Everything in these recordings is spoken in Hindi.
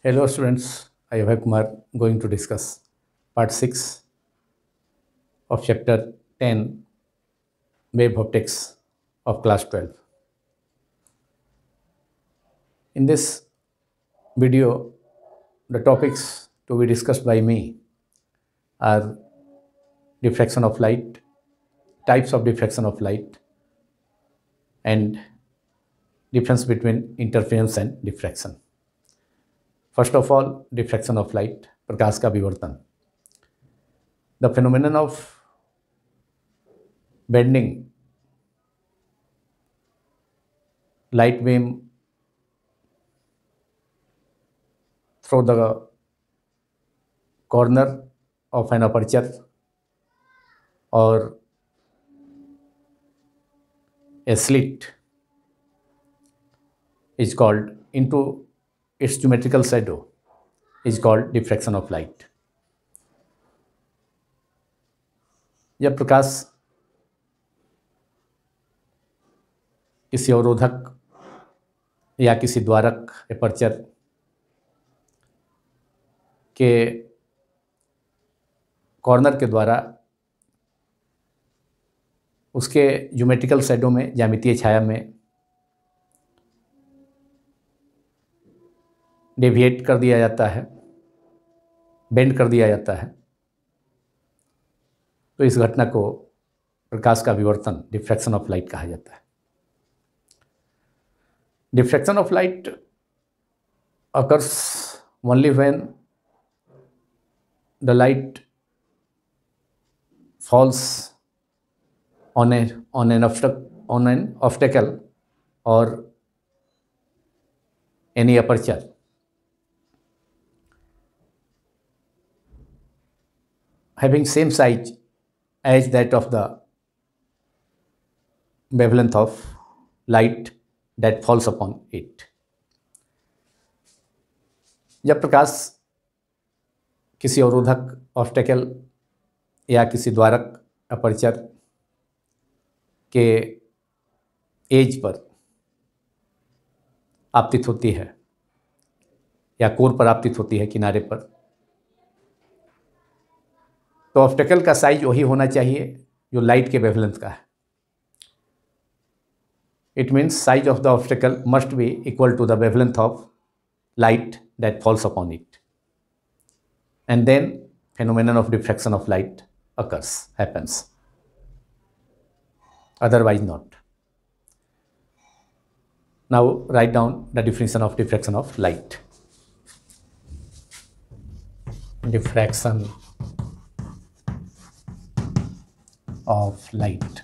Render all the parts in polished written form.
Hello students, I am Abhay Kumar going to discuss part 6 of chapter 10 Wave Optics of class 12. In this video, the topics to be discussed by me are diffraction of light, types of diffraction of light, and difference between interference and diffraction. First of all, diffraction of light, प्रकाश का विवर्तन. The phenomenon of bending light beam through the corner of an aperture or a slit is called into its geometrical shadow is called diffraction of light. जब प्रकाश किसी अवरोधक या किसी द्वारक एपर्चर के कॉर्नर के द्वारा उसके ज्योमेट्रिकल शैडो में, ज्यामितीय छाया में डेविएट कर दिया जाता है, बेंड कर दिया जाता है, तो इस घटना को प्रकाश का विवर्तन, डिफ्रैक्शन ऑफ लाइट कहा जाता है. Diffraction of light occurs only when the light falls on an obstacle or any aperture. Having same size as that of the wavelength of light that falls upon it. जब प्रकाश किसी अवरोधक, ऑब्स्टेकल या किसी द्वारक, अपर्चर के एज पर आपतित होती है या कोर पर आपतित होती है, किनारे पर, तो ऑब्स्टेकल का साइज वही होना चाहिए जो लाइट के वेवलेंथ का है. It means size of the obstacle must be equal to the wavelength of light that falls upon it, and then phenomenon of diffraction of light happens, otherwise not. Now write down the definition of diffraction of light. Diffraction of light.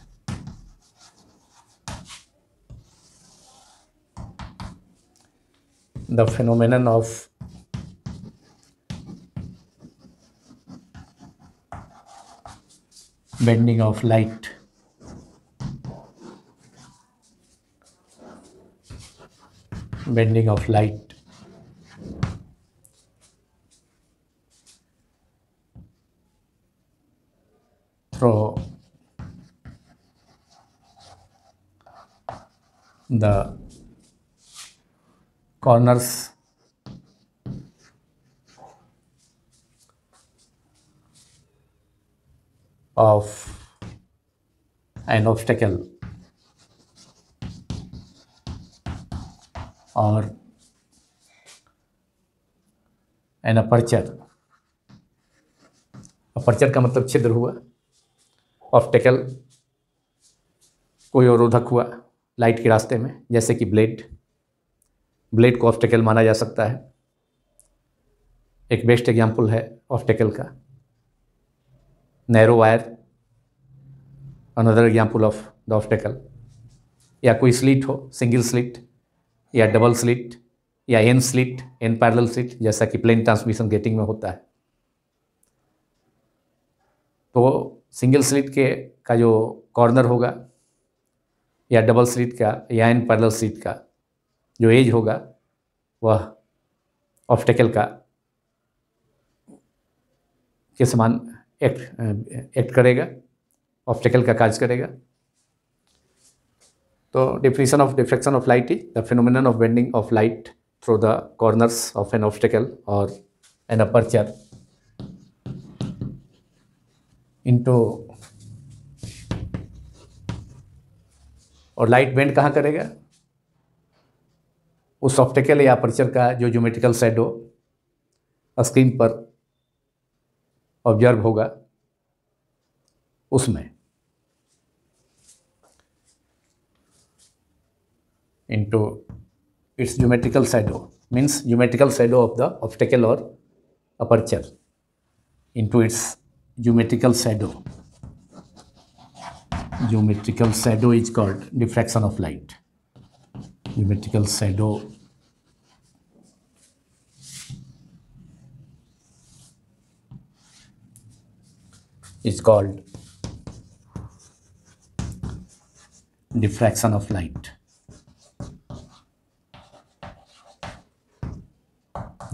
The phenomenon of bending of light through the corners of an obstacle or an aperture. Aperture का मतलब छिद्र हुआ, ऑब्स्टेकल कोई अवरोधक हुआ लाइट के रास्ते में, जैसे कि ब्लेड को ऑब्स्टेकल माना जा सकता है. एक बेस्ट एग्जाम्पल है ऑब्स्टेकल का. Narrow wire, another example of the obstacle. या कोई स्लिट हो, सिंगल स्लिट या डबल स्लिट या N slit, N parallel slit, जैसा कि प्लेन ट्रांसमिशन गेटिंग में होता है. तो सिंगल स्लिट का जो कॉर्नर होगा या डबल स्लिट का या एन पैरेलल स्लिट का जो एज होगा वह ऑब्स्टेकल के समान एक्ट करेगा, ऑब्स्टेकल का कार्य करेगा. तो definition of diffraction of light is the phenomenon of bending of light through the corners of an obstacle or an aperture into, और लाइट बेंड कहाँ करेगा? उस ऑप्टिकल या अपर्चर का जो ज्योमेट्रिकल शैडो स्क्रीन पर ऑब्जर्व होगा उसमें, into its geometrical shadow, means geometrical shadow of the obstacle or aperture, into its geometrical shadow. Geometrical shadow is called diffraction of light. Geometrical shadow is called diffraction of light.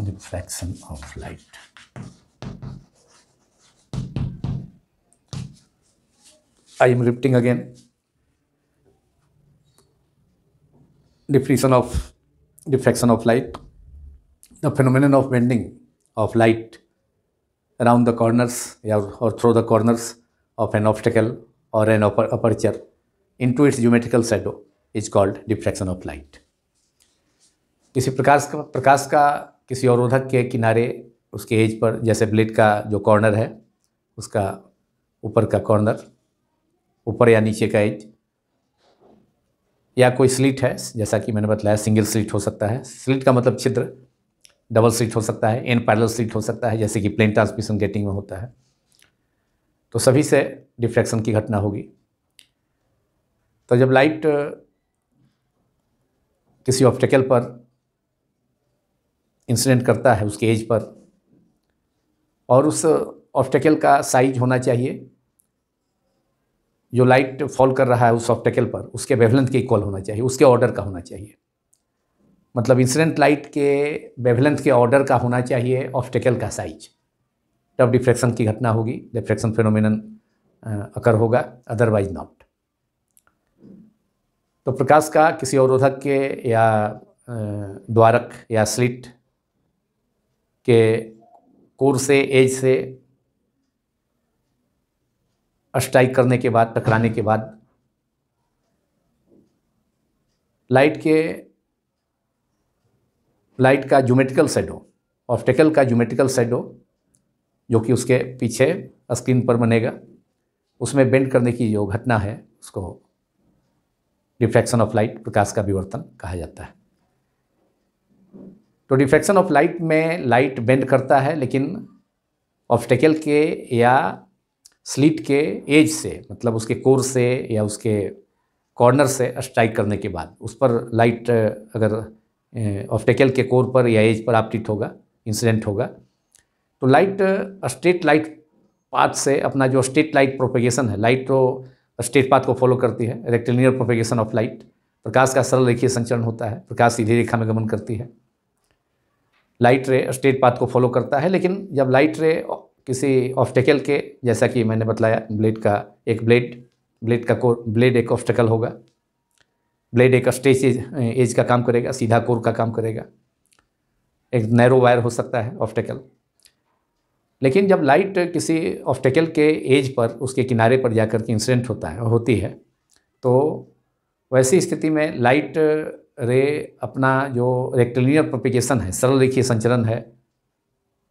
Diffraction of light. I am repeating again. Diffraction of light, the phenomenon of bending of light around the corners or through the corners of an obstacle or an aperture into its geometrical shadow is called diffraction of light. किसी प्रकाश का किसी अवरोधक के किनारे उसके एज पर, जैसे ब्लेड का जो कॉर्नर है उसका ऊपर का कॉर्नर, ऊपर या नीचे का एज, या कोई स्लिट है, जैसा कि मैंने बताया सिंगल स्लिट हो सकता है, स्लिट का मतलब छिद्र, डबल स्लिट हो सकता है, एन पैरेलल स्लिट हो सकता है, जैसे कि प्लेन ट्रांसमिशन गेटिंग में होता है, तो सभी से डिफ्रैक्शन की घटना होगी। तो जब लाइट किसी ऑब्स्टेकल पर इंसिडेंट करता है उसके एज पर, और उस ऑब्स्टेकल का साइज होना चाहिए, जो लाइट फॉल कर रहा है उस ऑब्स्टेकल पर उसके वेवलेंथ के इक्वल होना चाहिए, उसके ऑर्डर का होना चाहिए। मतलब इंसिडेंट लाइट के वेवलेंथ के ऑर्डर का होना चाहिए ऑब्स्टेकल का साइज, तब डिफ्रैक्शन की घटना होगी, डिफ्रैक्शन फेनोमेनन अकर होगा, अदरवाइज नॉट। तो प्रकाश का किसी अवरोधक के या द्वारक या स्लिट के कोर से, एज से स्ट्राइक करने के बाद, टकराने के बाद, लाइट का ज्योमेट्रिकल शैडो, ऑब्स्टेकल का ज्योमेट्रिकल शैडो जो कि उसके पीछे स्क्रीन पर बनेगा, उसमें बेंड करने की जो घटना है उसको डिफ्रैक्शन ऑफ लाइट, प्रकाश का विवर्तन कहा जाता है। तो डिफ्रैक्शन ऑफ लाइट में लाइट बेंड करता है, लेकिन ऑब्स्टेकल के या स्लिट के एज से, मतलब उसके कोर से या उसके कॉर्नर से स्ट्राइक करने के बाद उस पर लाइट अगर ऑब्स्टेकल के कोर पर या एज पर आपतित होगा, इंसिडेंट होगा, तो लाइट स्ट्रेट लाइट पाथ से अपना जो स्ट्रेट लाइट प्रोपेगेशन है, लाइट तो स्ट्रेट पाथ को फॉलो करती है, रेक्टिलिनियर प्रोपेगेशन ऑफ लाइट, प्रकाश का सरल रेखीय संचरण होता है, प्रकाश सीधी रेखा में गमन करती है, लाइट रे स्ट्रेट पाथ को फॉलो करता है। लेकिन जब लाइट रे किसी ऑब्स्टेकल के, जैसा कि मैंने बताया, ब्लेड एक ऑब्स्टेकल होगा, ब्लेड एक स्ट्रेच एज का काम करेगा, सीधा कोर का काम करेगा, एक नैरो वायर हो सकता है ऑब्स्टेकल। लेकिन जब लाइट किसी ऑब्स्टेकल के एज पर, उसके किनारे पर जाकर के इंसिडेंट होती है, तो वैसी स्थिति में लाइट रे अपना जो रेक्टिलिनियर प्रोपेगेशन है, सरल रेखीय संचरण है,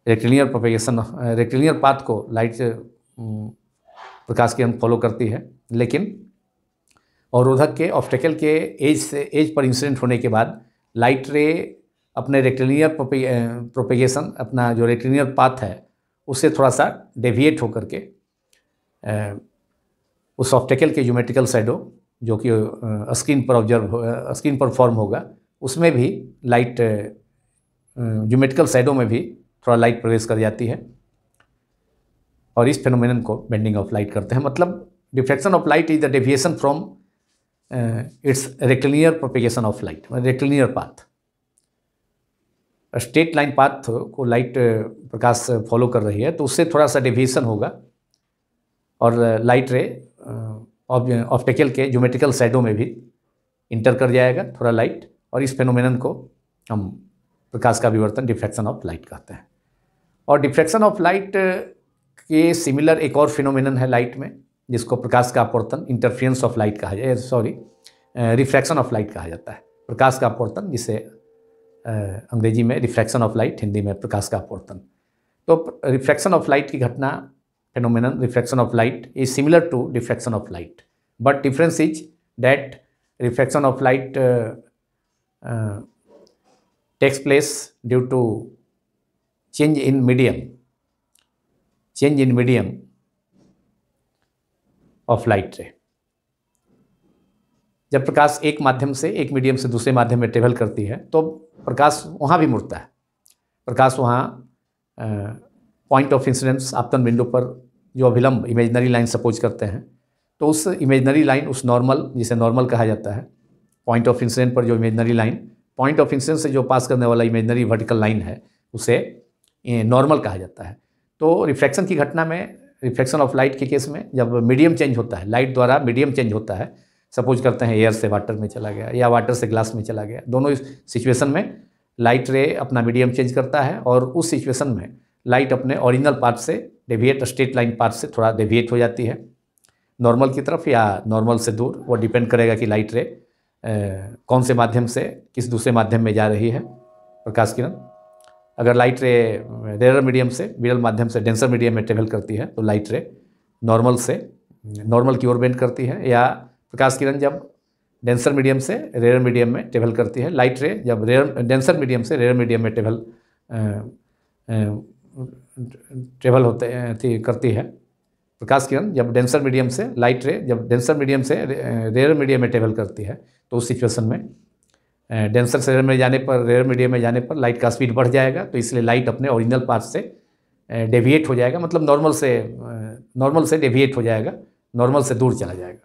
रेक्टिलिनियर पाथ को लाइट प्रकाश की फॉलो करती है। लेकिन अवरोधक के ऑब्स्टेकल के एज पर इंसिडेंट होने के बाद लाइट रे अपने रेक्टिलिनियर प्रोपेगेशन, अपना जो रेक्टिलिनियर पाथ है उससे थोड़ा सा डेविएट होकर के उस ऑब्स्टेकल के ज्योमेट्रिकल शैडो जो कि स्क्रीन पर फॉर्म होगा, उसमें भी लाइट, ज्योमेट्रिकल शैडो में भी थोड़ा लाइट प्रवेश कर जाती है, और इस फेनोमेनन को बेंडिंग ऑफ लाइट करते हैं। मतलब diffraction of light is the deviation from its rectilinear propagation of light, rectilinear path. Straight line path को लाइट प्रकाश फॉलो कर रही है, तो उससे थोड़ा सा डेविएशन होगा और लाइट रे ऑब्स्टेकल के ज्योमेट्रिकल शैडो में भी इंटर कर जाएगा थोड़ा लाइट, और इस फेनोमेनन को हम प्रकाश का विवर्तन डिफ्रैक्शन ऑफ लाइट कहते हैं। और डिफ्रैक्शन ऑफ लाइट के सिमिलर एक और फिनोमिनन है लाइट में, जिसको प्रकाश का अपवर्तन, इंटरफेरेंस ऑफ लाइट कहा जाए, रिफ्रैक्शन ऑफ लाइट कहा जाता है। प्रकाश का अपवर्तन, जिसे अंग्रेजी में रिफ्रैक्शन ऑफ लाइट, हिंदी में प्रकाश का अपवर्तन। तो रिफ्रैक्शन ऑफ लाइट की घटना, phenomenon refraction of light, is similar to diffraction of light, but difference is that refraction of light takes place due to change in medium of light ray। जब प्रकाश एक माध्यम से, एक मीडियम से दूसरे माध्यम में ट्रेवल करती है तो प्रकाश वहाँ भी मुड़ता है। प्रकाश वहाँ पॉइंट ऑफ इंसिडेंस, आपतन बिंदु पर जो अभिलंब इमेजनरी लाइन सपोज करते हैं, तो उस इमेजनरी लाइन, उस नॉर्मल, जिसे नॉर्मल कहा जाता है, पॉइंट ऑफ इंसिडेंट पर जो imaginary line, point of incidence से जो पास करने वाला इमेजनरी वर्टिकल लाइन है, उसे नॉर्मल कहा जाता है। तो रिफ्रैक्शन की घटना में, रिफ्रैक्शन ऑफ लाइट के केस में, जब मीडियम चेंज होता है, लाइट द्वारा मीडियम चेंज होता है, सपोज करते हैं एयर से वाटर में चला गया या वाटर से ग्लास में चला गया, दोनों इस सिचुएशन में लाइट रे अपना मीडियम चेंज करता है और उस सिचुएशन में लाइट अपने ओरिजिनल पाथ से डेविएट, स्ट्रेट लाइन पाथ से थोड़ा डेविएट हो जाती है नॉर्मल की तरफ या नॉर्मल से दूर। वो डिपेंड करेगा कि लाइट रे कौन से माध्यम से किस दूसरे माध्यम में जा रही है प्रकाश किरण। अगर लाइट रे रेयर मीडियम से विरल माध्यम से डेंसर मीडियम में ट्रेवल करती है तो लाइट रे नॉर्मल की ओर बेंड करती है, या प्रकाश किरण जब डेंसर मीडियम से रेयर मीडियम में ट्रेवल करती है, लाइट रे जब डेंसर मीडियम से रेयर मीडियम में करती है। प्रकाश किरण जब डेंसर मीडियम से, लाइट रे जब डेंसर मीडियम से रेयर मीडियम में ट्रेवल करती है तो उस सिचुएशन में डेंसर से रेयर मीडियम में जाने पर लाइट का स्पीड बढ़ जाएगा, तो इसलिए लाइट अपने ओरिजिनल पाथ से डेविएट हो जाएगा, मतलब नॉर्मल से डेविएट हो जाएगा, नॉर्मल से दूर चला जाएगा।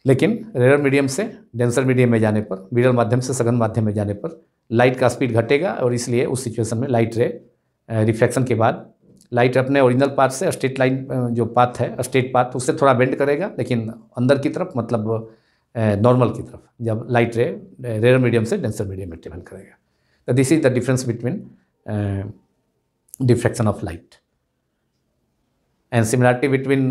लेकिन रेयर मीडियम से डेंसर मीडियम में जाने पर, विरल माध्यम से सघन माध्यम में जाने पर लाइट का स्पीड घटेगा और इसलिए उस सिचुएशन में लाइट रे रिफ्रैक्शन के बाद लाइट अपने ओरिजिनल पाथ से स्ट्रेट लाइन, जो पाथ है स्ट्रेट पाथ, उससे थोड़ा बेंड करेगा, लेकिन अंदर की तरफ, मतलब नॉर्मल की तरफ, जब लाइट रे रेयर मीडियम से डेंसर मीडियम में ट्रेवल करेगा। तो this is the difference between diffraction of light and similarity between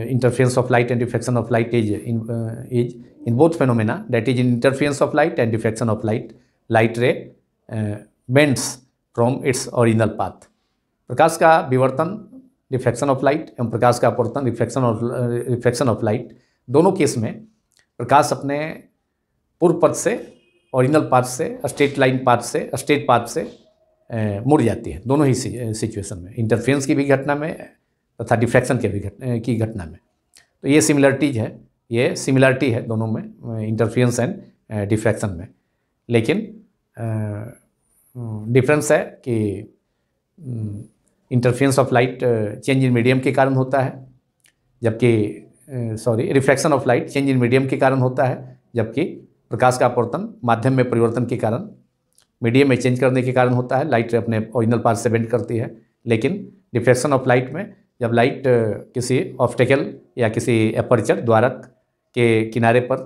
interference of light and diffraction of light is in both phenomena, that is in interference of light and diffraction of light, light ray bends from its original path। प्रकाश का विवर्तन डिफ्रैक्शन ऑफ लाइट एवं प्रकाश का अपवर्तन रिफ्रैक्शन ऑफ लाइट, दोनों केस में प्रकाश अपने पूर्व पथ से, ओरिजिनल पाथ से, स्ट्रेट पाथ से मुड़ जाती है, दोनों ही सिचुएशन में, इंटरफेरेंस की भी घटना में तथा डिफ्रैक्शन की घटना में। तो ये सिमिलरिटी है दोनों में, इंटरफेरेंस एंड डिफ्रैक्शन में। लेकिन डिफरेंस है कि interference of light change in medium के कारण होता है, जबकि refraction of light change in medium के कारण होता है, जबकि प्रकाश का अपवर्तन माध्यम में परिवर्तन के कारण, मीडियम में चेंज करने के कारण होता है। लाइट अपने ओरिजिनल पाथ से बेंड करती है, लेकिन डिफ्रैक्शन ऑफ लाइट में जब लाइट किसी ऑब्स्टेकल या किसी एपर्चर, द्वारक के किनारे पर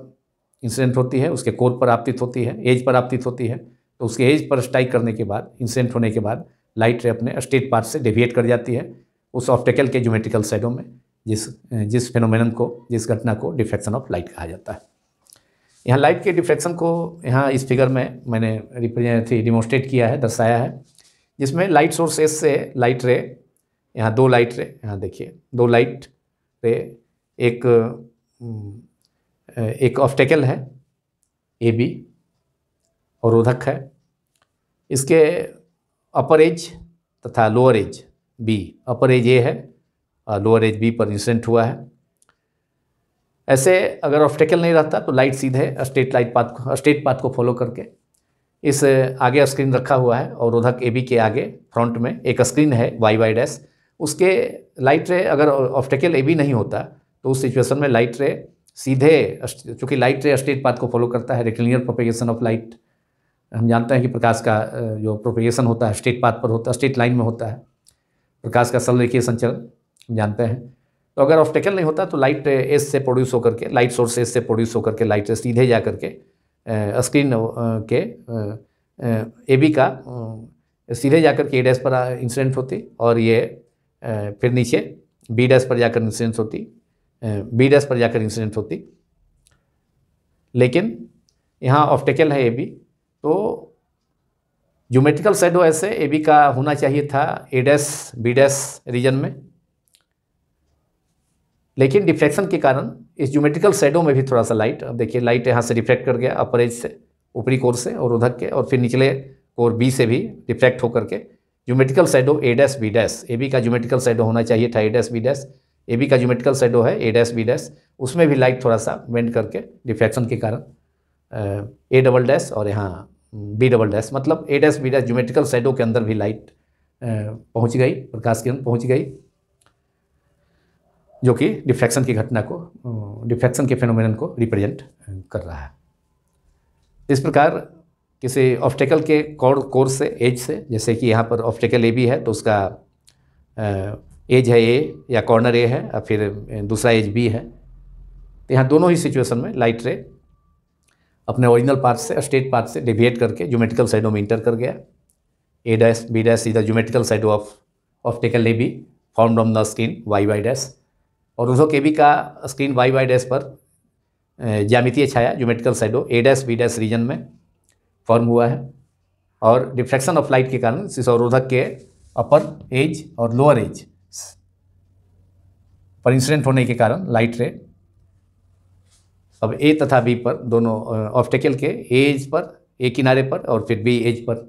इंसिडेंट होती है, उसके कोर पर आपतित होती है, एज पर आपतित होती है, तो उसके एज पर स्ट्राइक करने के बाद, इंसिडेंट होने के बाद लाइट रे अपने स्ट्रेट पाथ से डेविएट कर जाती है उस ऑब्स्टेकल के ज्योमेट्रिकल शैडो में, जिस फेनोमेनन को, जिस घटना को डिफ्रैक्शन ऑफ लाइट कहा जाता है। यहाँ लाइट के डिफ्रैक्शन को यहाँ इस फिगर में मैंने डिमोन्स्ट्रेट किया है, दर्शाया है, जिसमें लाइट सोर्स एस से लाइट रे, यहाँ दो लाइट रे, यहाँ देखिए दो लाइट रे, एक ऑब्स्टेकल है ए बी और रोधक है, इसके अपर एज तथा lower edge B, upper edge A है और लोअर एज बी पर इंसिडेंट हुआ है। ऐसे अगर ऑब्स्टेकल नहीं रहता तो लाइट सीधे स्ट्रेट पाथ को फॉलो करके इस आगे स्क्रीन रखा हुआ है और रोधक ए बी के आगे फ्रंट में एक स्क्रीन है वाई डैश, उसके लाइट रे, अगर ऑब्स्टेकल ए बी नहीं होता तो उस सिचुएशन में लाइट रे सीधे, चूँकि लाइट रे स्ट्रेट पाथ को फॉलो करता है, रेक्टिलिनियर प्रोपेगेशन ऑफ लाइट, हम जानते हैं कि प्रकाश का जो प्रोपेगेशन होता है स्ट्रेट पाथ पर होता है, स्ट्रेट लाइन में होता है, प्रकाश का सरल रेखीय संचरण हम जानते हैं। तो अगर ऑब्स्टेकल नहीं होता तो लाइट एस से प्रोड्यूस होकर के, लाइट सोर्स एस से प्रोड्यूस होकर के लाइट रे सीधे जा करके स्क्रीन के ए बी का सीधे जाकर के ए डैश पर इंसिडेंट होती और ये फिर नीचे बी डैश पर जाकर इंसिडेंट होती, बी डैश पर जाकर इंसिडेंट होती। लेकिन यहाँ ऑप्टिकल है ए बी, तो ज्योमेट्रिकल शैडो ऐसे ए बी का होना चाहिए था A dash B dash reason में, लेकिन डिफ्रैक्शन के कारण इस ज्योमेट्रिकल शैडो में भी थोड़ा सा लाइट, अब देखिए लाइट यहाँ से रिफ्रैक्ट कर गया अपर एज से, ऊपरी कोर से और उधर के, और फिर निचले कोर बी से भी रिफ्रैक्ट होकर के geometrical shadow A dash B dash, A B का ज्योमेट्रिकल शैडो होना चाहिए था A dash B dash, A B का ज्योमेट्रिकल शैडो है ए डैश बी डैश, उसमें भी लाइट थोड़ा सा बेंड करके डिफ्रैक्शन के कारण ए डबल डैश और यहाँ बी डबल डैश, मतलब A dash B dash geometrical shadow के अंदर भी लाइट पहुँच गई, प्रकाश किरण पहुँच गई, जो कि डिफ्रैक्शन की घटना को, डिफ्रैक्शन के फेनोमेनन को रिप्रेजेंट कर रहा है। इस प्रकार किसी ऑब्स्टेकल के कोर से, एज से, जैसे कि यहाँ पर ऑब्स्टेकल ए बी है तो उसका एज है ए या कॉर्नर ए है और फिर दूसरा एज बी है, तो यहाँ दोनों ही सिचुएशन में लाइट रे अपने ओरिजिनल पाथ से, स्ट्रेट पाथ से डेविएट करके ज्योमेट्रिकल शैडो में इंटर कर गया। A dash B dash is the geometrical shadow of optical A B formed on the screen Y Y dash, और उधर के बी का स्क्रीन वाई वाई डैश पर ज्यामितीय छाया geometrical shadow A dash B dash reason में फॉर्म हुआ है, और डिफ्रैक्शन ऑफ लाइट के कारण इस अवरोधक के अपर एज और लोअर एज पर इंसिडेंट होने के कारण लाइट रे अब ए तथा बी पर, दोनों ऑब्स्टेकल के एज पर, ए किनारे पर और फिर बी एज पर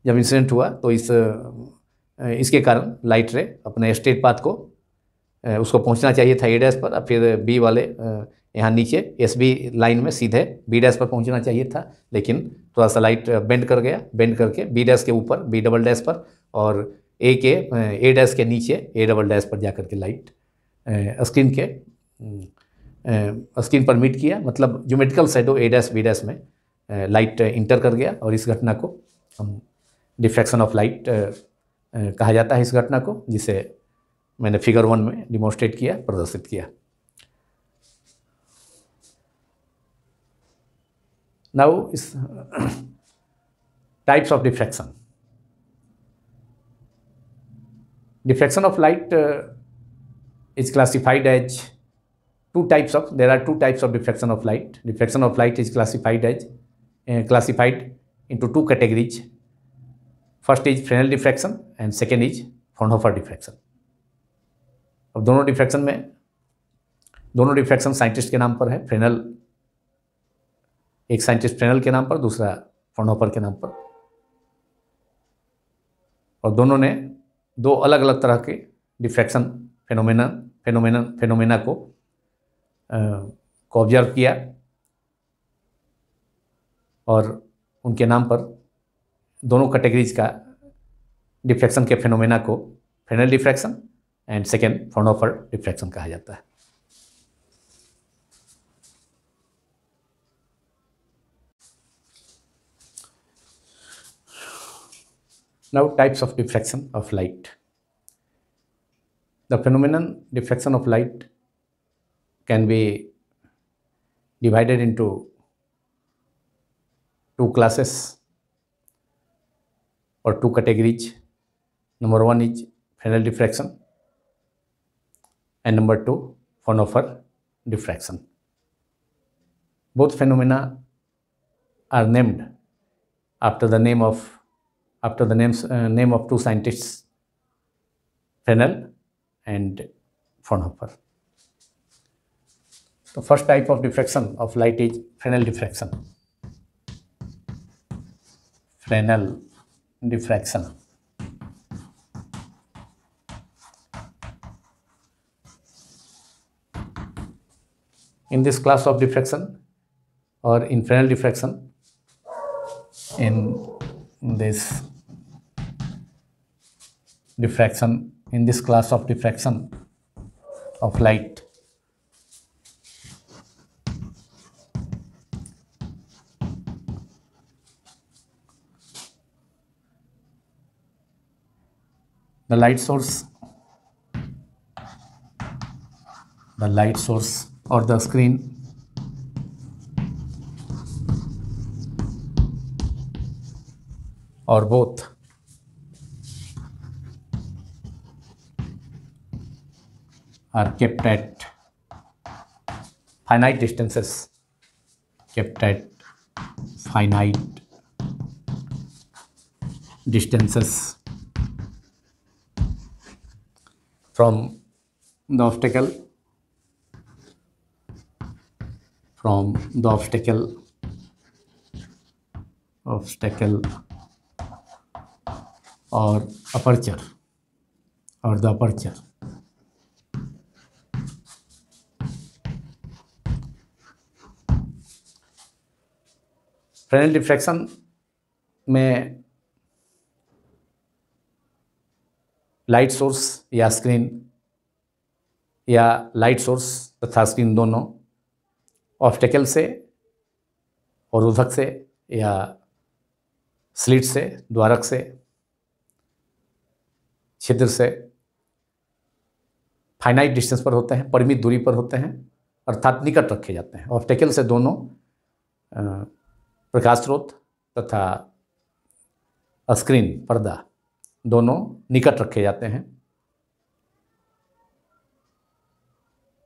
जब इंसिडेंट हुआ तो इसके कारण लाइट रे अपने स्ट्रेट पाथ को, उसको पहुंचना चाहिए था ए डैश पर और फिर बी वाले यहाँ नीचे एस बी लाइन में सीधे बी डैश पर पहुंचना चाहिए था, लेकिन थोड़ा सा लाइट बेंड कर गया, बेंड करके बी डैश के ऊपर बी डबल डैश पर और ए डैश के नीचे ए डबल डैश पर जाकर के लाइट स्क्रीन पर मीट किया, मतलब geometrical shadow A dash B dash में लाइट इंटर कर गया, और इस घटना को हम डिफ्रैक्शन ऑफ लाइट कहा जाता है इस घटना को, जिसे मैंने फिगर 1 में डिमॉन्स्ट्रेट किया, प्रदर्शित किया। नाउ इस types of diffraction, diffraction of light is classified as there are two types of diffraction of light. Diffraction of light is classified into two categories. First is Fresnel diffraction and second is Fraunhofer diffraction. अब दोनों डिफ्रैक्शन साइंटिस्ट के नाम पर है, फ्रेनल, एक साइंटिस्ट फ्रेनल के नाम पर, दूसरा फ्रॉनहोफर के नाम पर, और दोनों ने दो अलग अलग तरह के डिफ्रैक्शन फेनोमेना को ऑब्जर्व किया, और उनके नाम पर दोनों कैटेगरीज का डिफ्रैक्शन के फेनोमेना को Fresnel diffraction and second Fraunhofer diffraction कहा जाता है। Now types of diffraction of light. The phenomenon diffraction of light can be divided into two classes or two categories. Number one is Fresnel diffraction and number two Fraunhofer diffraction. Both phenomena are named after the name of two scientists, Fresnel and Fraunhofer. The first type of diffraction of light is Fresnel diffraction. Fresnel diffraction. In this class of diffraction, or in Fresnel diffraction, in this class of diffraction of light, the light source or the screen और both are kept at finite distances, kept at finite distances from the obstacle, or aperture, or the aperture. Fresnel diffraction में लाइट सोर्स या स्क्रीन या लाइट सोर्स तथा स्क्रीन दोनों ऑब्स्टेकल से, अवरोधक से या स्लिट से, द्वारक से, छिद्र से फाइनाइट डिस्टेंस पर होते हैं, परिमित दूरी पर होते हैं, अर्थात निकट रखे जाते हैं। ऑब्स्टेकल से दोनों प्रकाश स्रोत तथा स्क्रीन, पर्दा, दोनों निकट रखे जाते हैं,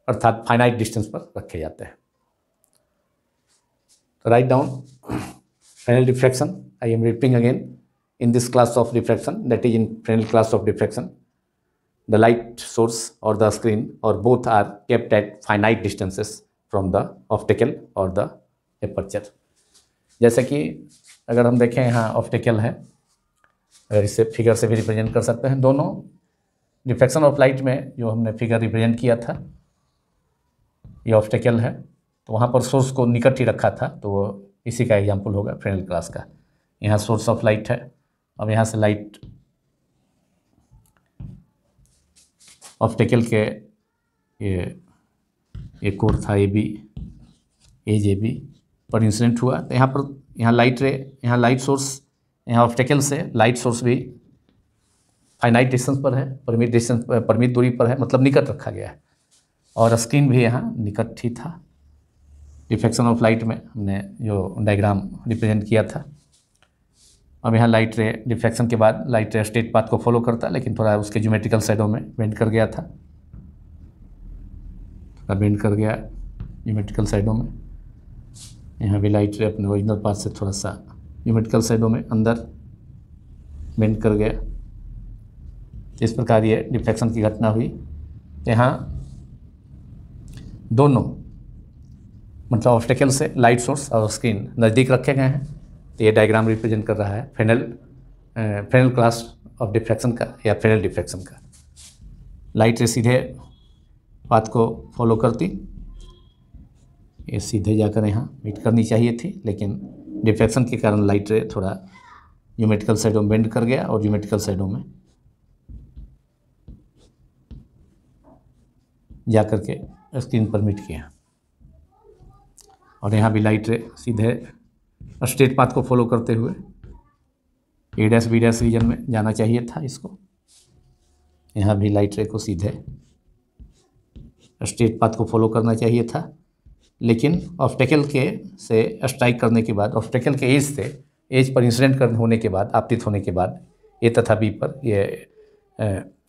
अर्थात फाइनाइट डिस्टेंस पर रखे जाते हैं। Write down Fresnel diffraction. I am repeating again, in this class of diffraction, that is in Fresnel class of diffraction, the light source or the screen or both are kept at finite distances from the optical or the aperture. जैसे कि अगर हम देखें यहाँ ऑप्टिकल है, अगर इसे फिगर से भी रिप्रेजेंट कर सकते हैं। दोनों डिफ्रैक्शन ऑफ लाइट में जो हमने फिगर रिप्रेजेंट किया था, ये ऑप्टिकल है, तो वहाँ पर सोर्स को निकट ही रखा था, तो वो इसी का एग्जाम्पल होगा फ्रेनेल क्लास का। यहाँ सोर्स ऑफ लाइट है, अब यहाँ से लाइट ऑप्टिकल के ये कोर था AB, एज AB पर इंसिडेंट हुआ, तो यहाँ लाइट रे, यहाँ लाइट सोर्स, यहाँ ऑप्टिकल से लाइट सोर्स भी फाइनाइट डिस्टेंस पर है, परिमित दूरी पर है, मतलब निकट रखा गया है, और स्क्रीन भी यहाँ निकट ही था। डिफ्रैक्शन ऑफ लाइट में हमने जो डायग्राम रिप्रेजेंट किया था। अब यहाँ लाइट रे डिफ्रैक्शन के बाद लाइट रे स्ट्रेट पाथ को फॉलो करता, लेकिन थोड़ा उसके ज्योमेट्रिकल साइडों में बेंड कर गया था, थोड़ा बेंड कर गया ज्योमेट्रिकल साइडों में। यहाँ भी लाइट रे अपने ओरिजिनल पाथ से थोड़ा सा ज्योमेट्रिकल साइडों में अंदर बेंड कर गया। इस प्रकार ये डिफ्रैक्शन की घटना हुई। यहाँ दोनों मतलब ऑब्स्टेकल से लाइट सोर्स और स्क्रीन नज़दीक रखे गए हैं, तो ये डायग्राम रिप्रेजेंट कर रहा है फ्रेनेल क्लास ऑफ डिफ्रैक्शन का या फ्रेनेल डिफ्रैक्शन का। लाइट रे सीधे पाथ को फॉलो करती, ये सीधे जाकर यहाँ मीट करनी चाहिए थी, लेकिन डिफ्रैक्शन के कारण लाइट रे थोड़ा ज्योमेट्रिकल साइडों में बेंड कर गया और ज्योमेट्रिकल साइडों में जा कर के स्क्रीन पर मीट किया। और यहाँ भी लाइट रे सीधे स्ट्रेट पाथ को फॉलो करते हुए A', B' रीजन में जाना चाहिए था इसको। यहाँ भी लाइट रे को सीधे स्ट्रेट पाथ को फॉलो करना चाहिए था, लेकिन ऑब्स्टेकल के से स्ट्राइक करने के बाद, ऑब्स्टेकल के एज पर इंसिडेंट होने के बाद, आपतित होने के बाद A तथा B पर, ये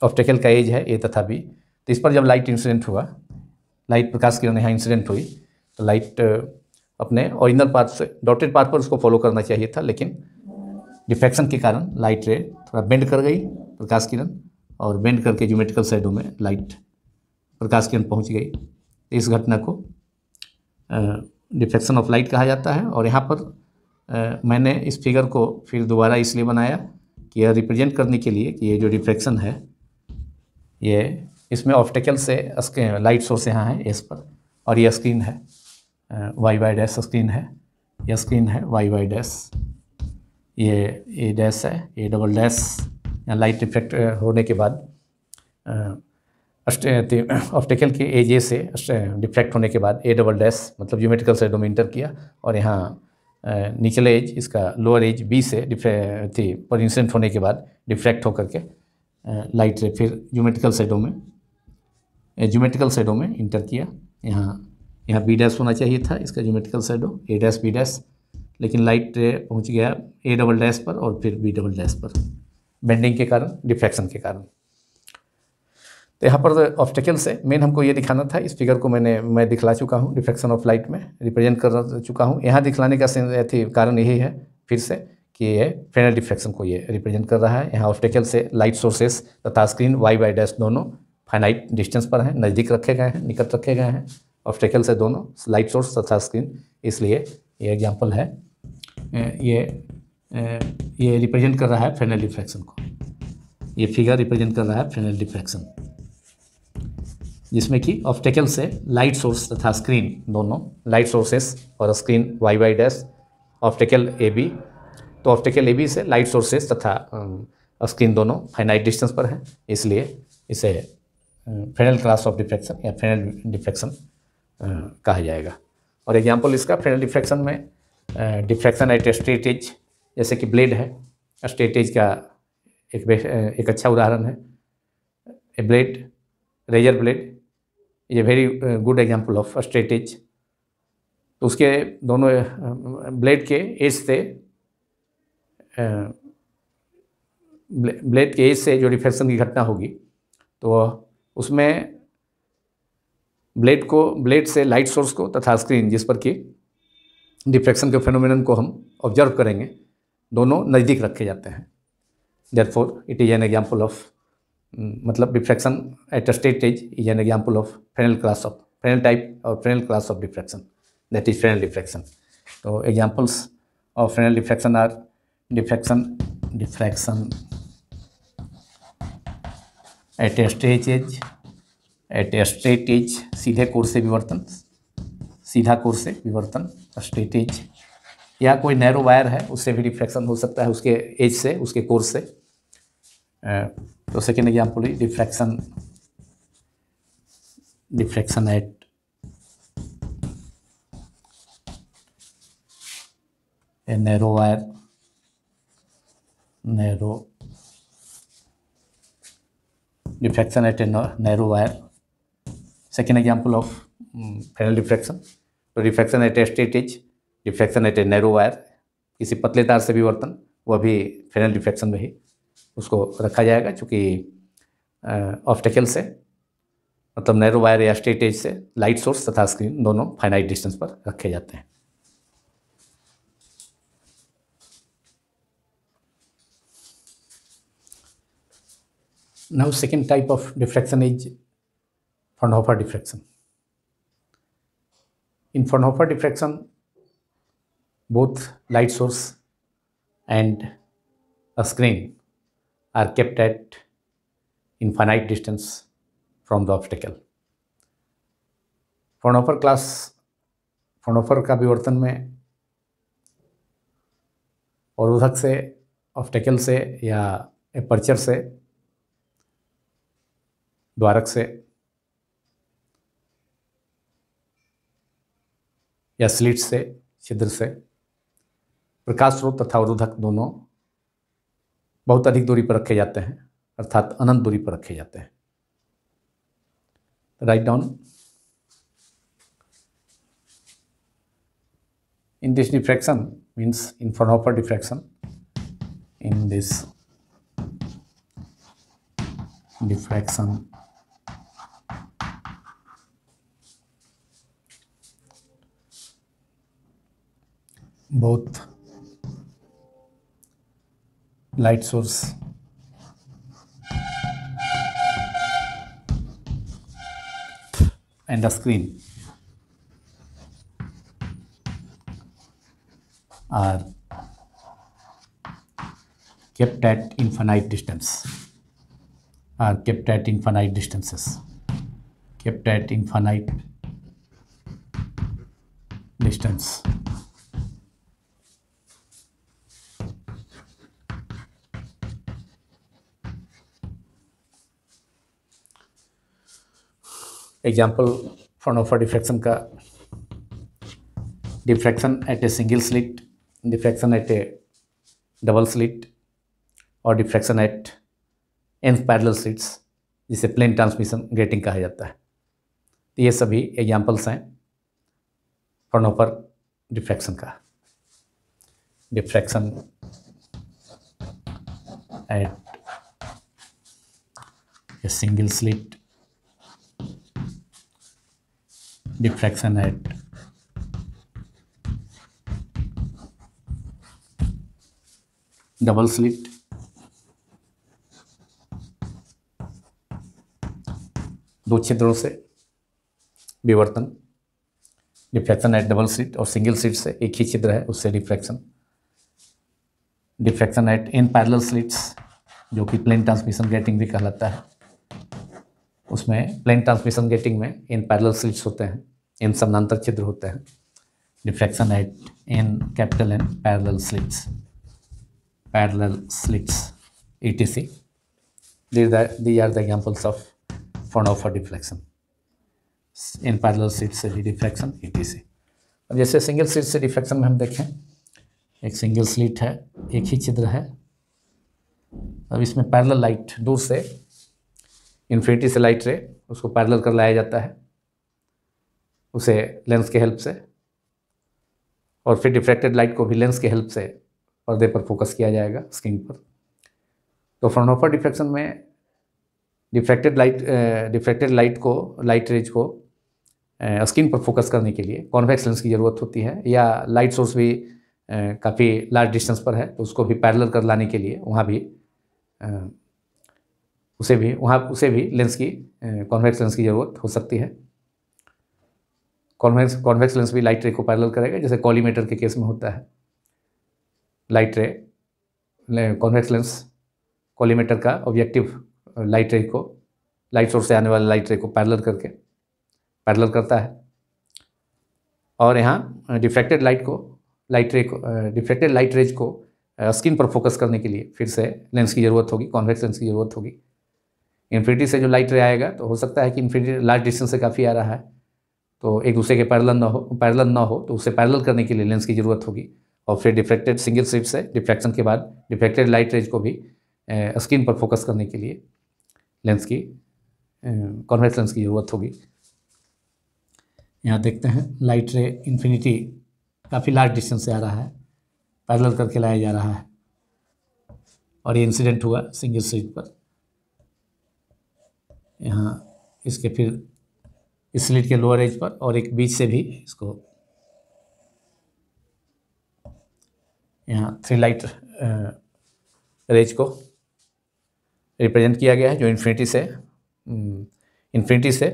ऑब्स्टेकल का एज है A तथा B, तो इस पर जब लाइट इंसिडेंट हुआ, लाइट प्रकाश किरण यहाँ इंसिडेंट हुई, तो लाइट अपने ओरिजिनल पाथ से डॉटेड पाथ पर उसको फॉलो करना चाहिए था, लेकिन डिफ्रैक्शन के कारण लाइट रे थोड़ा बेंड कर गई प्रकाश किरण, और बेंड करके ज्योमेट्रिकल साइडों में लाइट प्रकाश किरण पहुंच गई। इस घटना को डिफ्रैक्शन ऑफ लाइट कहा जाता है। और यहाँ पर मैंने इस फिगर को फिर दोबारा इसलिए बनाया कि यह रिप्रेजेंट करने के लिए कि ये जो डिफ्रैक्शन है, ये इसमें ऑब्स्टेकल से लाइट सोर्स यहाँ है एस पर, और ये स्क्रीन है y स्क्रीन है, यह स्क्रीन है y', ये A' है, A', यहाँ लाइट डिफ्रेक्ट होने के बाद ऑप्टिकल के एज से डिफ्रैक्ट होने के बाद A', मतलब ज्योमेट्रिकल साइडों में इंटर किया, और यहाँ निचले एज, इसका लोअर एज B से पर इंसिडेंट होने के बाद डिफ्रैक्ट होकर के लाइट रे फिर ज्योमेट्रिकल साइडों में इंटर किया। यहाँ B' होना चाहिए था इसका ज्योमेट्रिकल साइडों, A', B', लेकिन लाइट रे पहुंच गया ए डबल डैश पर और फिर बी डबल डैश पर, बेंडिंग के कारण, डिफ्रैक्शन के कारण। तो यहाँ पर ऑब्स्टेकल से मेन हमको ये दिखाना था। इस फिगर को मैं दिखला चुका हूँ, डिफ्रैक्शन ऑफ लाइट में रिप्रेजेंट कर चुका हूँ। यहाँ दिखलाने का कारण यही है फिर से कि ये फ्रेनेल डिफ्रैक्शन को ये रिप्रेजेंट कर रहा है। यहाँ ऑब्स्टेकल से लाइट सोर्सेस तथा स्क्रीन वाई बाई डैश दोनों फाइनाइट डिस्टेंस पर हैं, नज़दीक रखे गए हैं, निकट रखे गए हैं ऑब्स्टेकल से दोनों लाइट सोर्स तथा स्क्रीन। इसलिए ये एग्जाम्पल है, ये रिप्रेजेंट कर रहा है फ्रेनेल डिफ्रैक्शन को। ये फिगर रिप्रेजेंट कर रहा है फ्रेनेल डिफ्रैक्शन, जिसमें कि ऑब्स्टेकल से लाइट सोर्स तथा स्क्रीन दोनों, लाइट सोर्सेस और screen Y by dash, obstacle A B, तो ऑब्स्टेकल ए बी से लाइट सोर्सेस तथा स्क्रीन दोनों फाइनाइट डिस्टेंस पर हैं, इसलिए इसे फ्रेनेल क्लास ऑफ डिफ्रैक्शन या फ्रेनेल डिफ्रैक्शन कहा जाएगा। और एग्जांपल इसका फ्रेनेल डिफ्रैक्शन में डिफ्रैक्शन एट स्ट्रेट एज, जैसे कि ब्लेड है, स्ट्रेट एज का एक अच्छा उदाहरण है। ए ब्लेड, रेजर ब्लेड, ये very good example of straight edge. तो उसके दोनों ब्लेड के एज से, ब्लेड के एज से जो डिफ्रैक्शन की घटना होगी, तो उसमें ब्लेड से लाइट सोर्स को तथा स्क्रीन जिस पर कि डिफ्रैक्शन के फेनोमेनन को हम ऑब्जर्व करेंगे, दोनों नज़दीक रखे जाते हैं। Therefore it is an example of, मतलब diffraction at straight edge is an example of Fresnel type और Fresnel class of diffraction, that is Fresnel diffraction. तो examples of Fresnel diffraction are diffraction at a straight edge, सीधे कोर से विवर्तन, सीधा कोर से विवर्तन, स्ट्रेट एज, या कोई नैरो वायर है उससे भी डिफ्रैक्शन हो सकता है, उसके एज से, उसके कोर से। तो सेकेंड एग्जाम्पल है diffraction at a narrow wire, diffraction at a narrow wire. Second example of Fresnel diffraction. तो diffraction at a straight edge, diffraction at a narrow wire, किसी पतले तार से विवर्तन, वह भी फ्रेनेल डिफ्रैक्शन में ही उसको रखा जाएगा, चूँकि ऑब्स्टेकल से, मतलब नैरो वायर या स्ट्रेट एज से लाइट सोर्स तथा स्क्रीन दोनों फाइनाइट डिस्टेंस पर रखे जाते हैं। Now second type of diffraction is Fraunhofer diffraction. In Fraunhofer diffraction, both light source and a screen are kept at infinite distance from the obstacle. Fraunhofer का विवर्तन में अवरोधक से, ऑब्स्टेकल से या एपर्चर से, द्वारक से या स्लिट से, छिद्र से, प्रकाश स्रोत तथा अवरोधक दोनों बहुत अधिक दूरी पर रखे जाते हैं, अर्थात अनंत दूरी पर रखे जाते हैं। Write down in this diffraction means in Fraunhofer diffraction, in this diffraction both light source and the screen are kept at infinite distance, are kept at infinite distances, kept at infinite distance. Example Fraunhofer diffraction का, diffraction at a single slit, diffraction at a double slit और diffraction at an parallel slits, जिसे प्लेन ट्रांसमिशन ग्रेटिंग कहा जाता है। तो ये सभी एग्जाम्पल्स हैं फ्राउनहोफर डिफ्रैक्शन का। Diffraction at a single slit, diffraction at double slit, दो छिद्रों से विवर्तन, डिफ्रैक्शन एट डबल स्लिट, और सिंगल स्लिट से एक ही छिद्र है उससे diffraction, diffraction at in parallel slits जो कि प्लेन ट्रांसमिशन ग्रेटिंग भी कहलाता है। उसमें प्लेन ट्रांसमिशन ग्रेटिंग में इन पैरेलल स्लिट्स होते हैं, इन समानांतर छिद्र होते हैं। Diffraction at in capital N parallel slits, etc. These are the examples of Fraunhofer diffraction. इन पैरेलल स्लिट से भी डिफ्रैक्शन, etc. अब जैसे सिंगल स्लिट से डिफ्रैक्शन में हम देखें, एक सिंगल स्लिट है, एक ही छिद्र है। अब इसमें पैरेलल लाइट, दूर से इन्फिनिटी से लाइट रे उसको पैरेलल कर लाया जाता है उसे लेंस के हेल्प से, और फिर डिफ्रैक्टेड लाइट को भी लेंस के हेल्प से पर्दे पर फोकस किया जाएगा, स्क्रीन पर। तो फ्राउनहोफर डिफ्रैक्शन में डिफ्रैक्टेड लाइट को, लाइट रेज को स्क्रीन पर फोकस करने के लिए कॉन्वेक्स लेंस की ज़रूरत होती है, या लाइट सोर्स भी काफ़ी लार्ज डिस्टेंस पर है तो उसको भी पैरेलल कर लाने के लिए उसे भी लेंस की, कॉन्वेक्स लेंस की ज़रूरत हो सकती है। कॉन्वेक्स लेंस भी लाइट रे को पैरेलल करेगा, जैसे कॉलीमेटर के केस में होता है। लाइट रे, कॉन्वेक्स लेंस कॉलीमेटर का ऑब्जेक्टिव लाइट रे को, लाइट सोर्स से आने वाले लाइट रे को पैरेलल करता है। और यहाँ डिफ्रैक्टेड लाइट रेज को स्क्रीन पर फोकस करने के लिए फिर से लेंस की ज़रूरत होगी, कॉन्वेक्स लेंस की ज़रूरत होगी। इन्फिनिटी से जो लाइट रे आएगा तो हो सकता है कि इन्फिनिटी लार्ज डिस्टेंस से काफ़ी आ रहा है, तो एक दूसरे के पैरेलल ना हो तो उसे पैरेलल करने के लिए लेंस की ज़रूरत होगी। और फिर डिफ्रैक्टेड सिंगल स्लिट से डिफ्रैक्शन के बाद डिफ्रैक्टेड लाइट रेज को भी स्क्रीन पर फोकस करने के लिए लेंस की, कॉन्वेक्स लेंस की ज़रूरत होगी। यहाँ देखते हैं लाइट रे इन्फिनिटी काफ़ी लार्ज डिस्टेंस से आ रहा है, पैरेलल करके लाया जा रहा है, और ये इंसिडेंट हुआ सिंगल स्लिट पर। यहाँ इसके फिर इस स्लिट के लोअर एज पर और एक बीच से भी इसको यहाँ 3 लाइट रेज को रिप्रेजेंट किया गया है, जो इन्फिनिटी से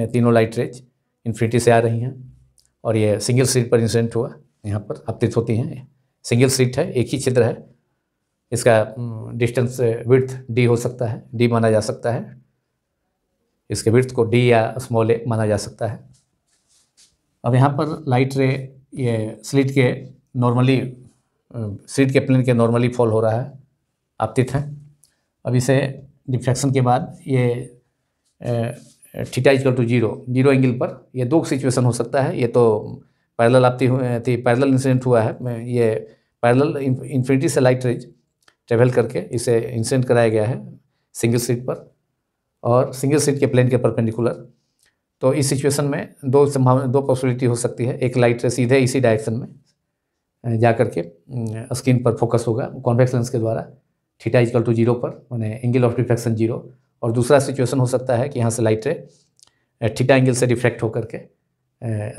तीनों लाइट रेज इन्फिनिटी से आ रही हैं, और ये सिंगल स्लिट पर इंसिडेंट हुआ, यहाँ पर आपतित होती हैं। सिंगल स्लिट है, एक ही छिद्र है, इसका डिस्टेंस विड्थ डी हो सकता है, डी माना जा सकता है, इसके विड्थ को डी या स्मॉल ए माना जा सकता है। अब यहाँ पर लाइट रे ये स्लिट के प्लेन के नॉर्मली फॉल हो रहा है, आपतित है। अब इसे डिफ्रैक्शन के बाद ये theta equal to zero angle पर ये दो सिचुएशन हो सकता है। ये तो पैरेलल इंसिडेंट हुआ है, ये पैरेलल इन्फिनिटी से लाइट रेज ट्रेवल करके इसे इंसिडेंट कराया गया है सिंगल स्लिट पर, और सिंगल स्लिट के प्लेन के परपेंडिकुलर। तो इस सिचुएशन में दो पॉसिबिलिटी हो सकती है। एक लाइट रे सीधे इसी डायरेक्शन में जा करके स्क्रीन पर फोकस होगा कॉन्वेक्स लेंस के द्वारा, थीटा इक्वल टू 0 पर, माने एंगल ऑफ डिफ्रैक्शन 0। और दूसरा सिचुएशन हो सकता है कि यहाँ से लाइट रे थीटा एंगल से डिफ्रैक्ट होकर के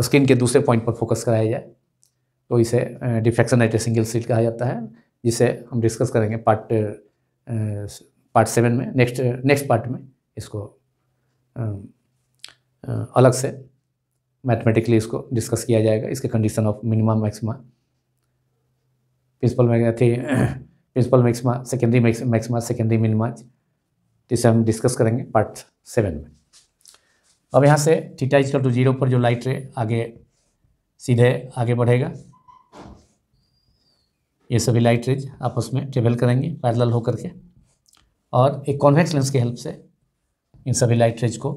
स्क्रीन के दूसरे पॉइंट पर फोकस कराया जाए, तो इसे diffraction at a single slit कहा जाता है, जिसे हम डिस्कस करेंगे पार्ट 7 में। नेक्स्ट पार्ट में इसको अलग से मैथमेटिकली इसको डिस्कस किया जाएगा, इसके condition of minima maxima, principal maxima, secondary maxima, secondary minima, जिसे हम डिस्कस करेंगे पार्ट 7 में। अब यहाँ से थीटा इक्वल टू 0 पर जो लाइट रे सीधे आगे बढ़ेगा, ये सभी लाइट रेज आपस में ट्रेवल करेंगी पैरेलल होकर के, और एक कॉन्वेक्स लेंस की हेल्प से इन सभी लाइट रेज को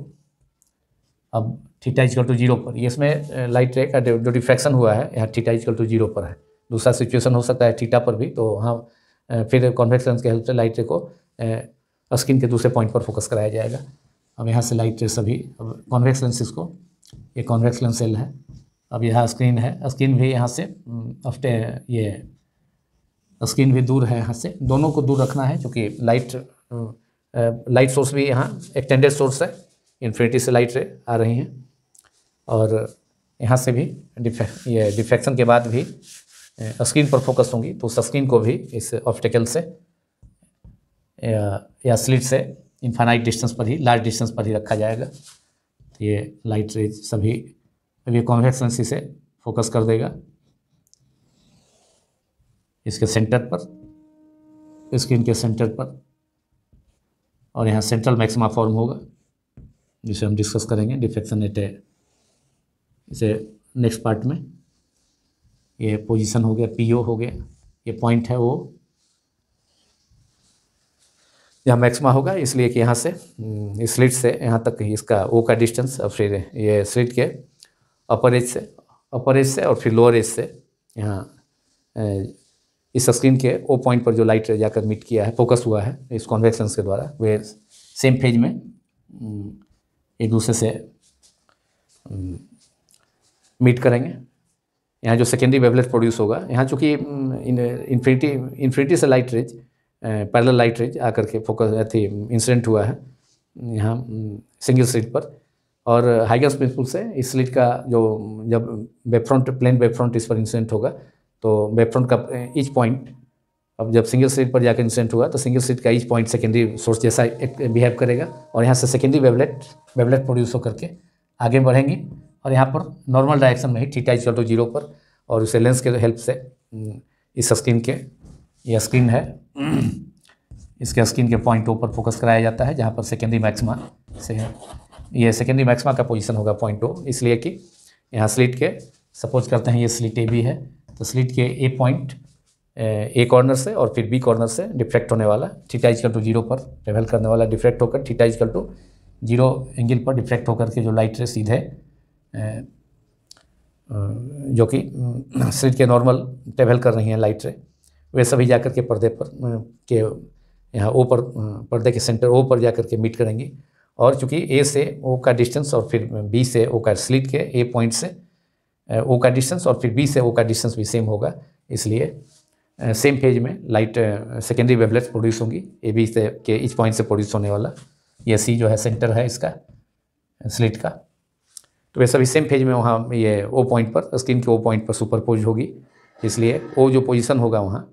अब थीटा इक्वल टू 0 पर, ये इसमें लाइट रे का जो डिफ्रैक्शन हुआ है यहाँ थीटा इक्वल टू 0 पर है। दूसरा सिचुएशन हो सकता है थीटा पर भी, तो वहाँ फिर कॉन्वेक्स लेंस की हेल्प से लाइट रे को स्क्रीन के दूसरे पॉइंट पर फोकस कराया जाएगा। अब यहाँ से लाइट रे सभी, अब कॉन्वेक्स लेंस, इसको ये कॉन्वेक्स लेंस सेल है, अब यहाँ स्क्रीन है, स्क्रीन भी यहाँ से ये स्क्रीन भी दूर है यहाँ से, दोनों को दूर रखना है क्योंकि लाइट सोर्स भी यहाँ एक्सटेंडेड सोर्स है, इन्फिनिटी से लाइट रे आ रही हैं, और यहाँ से भी ये डिफ्रैक्शन के बाद भी स्क्रीन पर फोकस होंगी, तो उस स्क्रीन को भी इस ऑब्स्टेकल से या स्लिट से इनफाइनाइट डिस्टेंस पर ही, लार्ज डिस्टेंस पर ही रखा जाएगा। तो ये लाइट रेज सभी ये कॉन्वेक्स लेंस से फोकस कर देगा इसके सेंटर पर, स्क्रीन के सेंटर पर, और यहाँ सेंट्रल मैक्सिमा फॉर्म होगा जिसे हम डिस्कस करेंगे डिफ्रैक्शन एट इसे नेक्स्ट पार्ट में। ये पोजीशन हो गया, पीओ हो गया, ये पॉइंट है वो यहाँ मैक्सिमा होगा, इसलिए कि यहाँ से इस स्लिट से यहाँ तक इसका ओ का डिस्टेंस, और फिर ये स्लिट के अपर एज से और फिर लोअर एज से यहाँ इस स्क्रीन के ओ पॉइंट पर जो लाइट जाकर मीट किया है, फोकस हुआ है इस कॉन्वेक्स लेंस के द्वारा, वे सेम फेज में एक दूसरे से मीट करेंगे। यहाँ जो सेकेंडरी वेवलेट प्रोड्यूस होगा, यहाँ चूँकि इन्फिनिटी से light rays, parallel light rays आकर के फोकस इंसिडेंट हुआ है यहाँ सिंगल स्लिट पर, और हाइगन्स प्रिंसिपल से इस स्लिट का जो जब प्लेन वेव फ्रंट इस पर इंसिडेंट होगा तो वेव फ्रंट का ईच पॉइंट, अब जब सिंगल स्लिट पर जाकर इंसिडेंट हुआ तो सिंगल स्लिट का ईच पॉइंट सेकेंडरी सोर्स जैसा बिहेव करेगा, और यहाँ से सेकेंडरी वेवलेट प्रोड्यूस होकर के आगे बढ़ेंगी, और यहाँ पर नॉर्मल डायरेक्शन में ही थीटा इक्वल टू 0 पर, और उसे लेंस के हेल्प से इस स्क्रीन के, यह स्क्रीन है, इसके स्क्रीन के पॉइंट ओ पर फोकस कराया जाता है, जहाँ पर सेकेंडरी मैक्सिमा से है, ये सेकेंडरी मैक्सिमा का पोजीशन होगा पॉइंट ओ, इसलिए कि यहाँ स्लिट के, सपोज करते हैं ये स्लिट ए बी है, तो स्लिट के ए पॉइंट ए कॉर्नर से और फिर बी कॉर्नर से डिफ्रैक्ट होने वाला, थीटा इक्वल टू 0 पर ट्रेवल करने वाला, डिफ्रैक्ट होकर थीटा इक्वल टू 0 एंगल पर डिफ्रैक्ट होकर के जो लाइट रे सीधे जो कि स्लिट के नॉर्मल ट्रेवल कर रही हैं लाइट रे, वे सभी जाकर के पर्दे पर के यहाँ ओ पर, पर्दे के सेंटर ओ पर जाकर के मीट करेंगी, और चूँकि ए से ओ का डिस्टेंस और फिर बी से ओ का, स्लिट के ए पॉइंट से ओ का डिस्टेंस और फिर बी से ओ का डिस्टेंस भी सेम होगा, इसलिए सेम फेज में लाइट सेकेंडरी वेवलेट्स प्रोड्यूस होंगी ए बी से के इच पॉइंट से प्रोड्यूस होने वाला, ये सी जो है सेंटर है इसका स्लिट का, तो वे सभी सेम फेज में वहाँ ये ओ पॉइंट पर, स्क्रीन के ओ पॉइंट पर सुपरपोज होगी, इसलिए ओ जो पोजीशन होगा वहाँ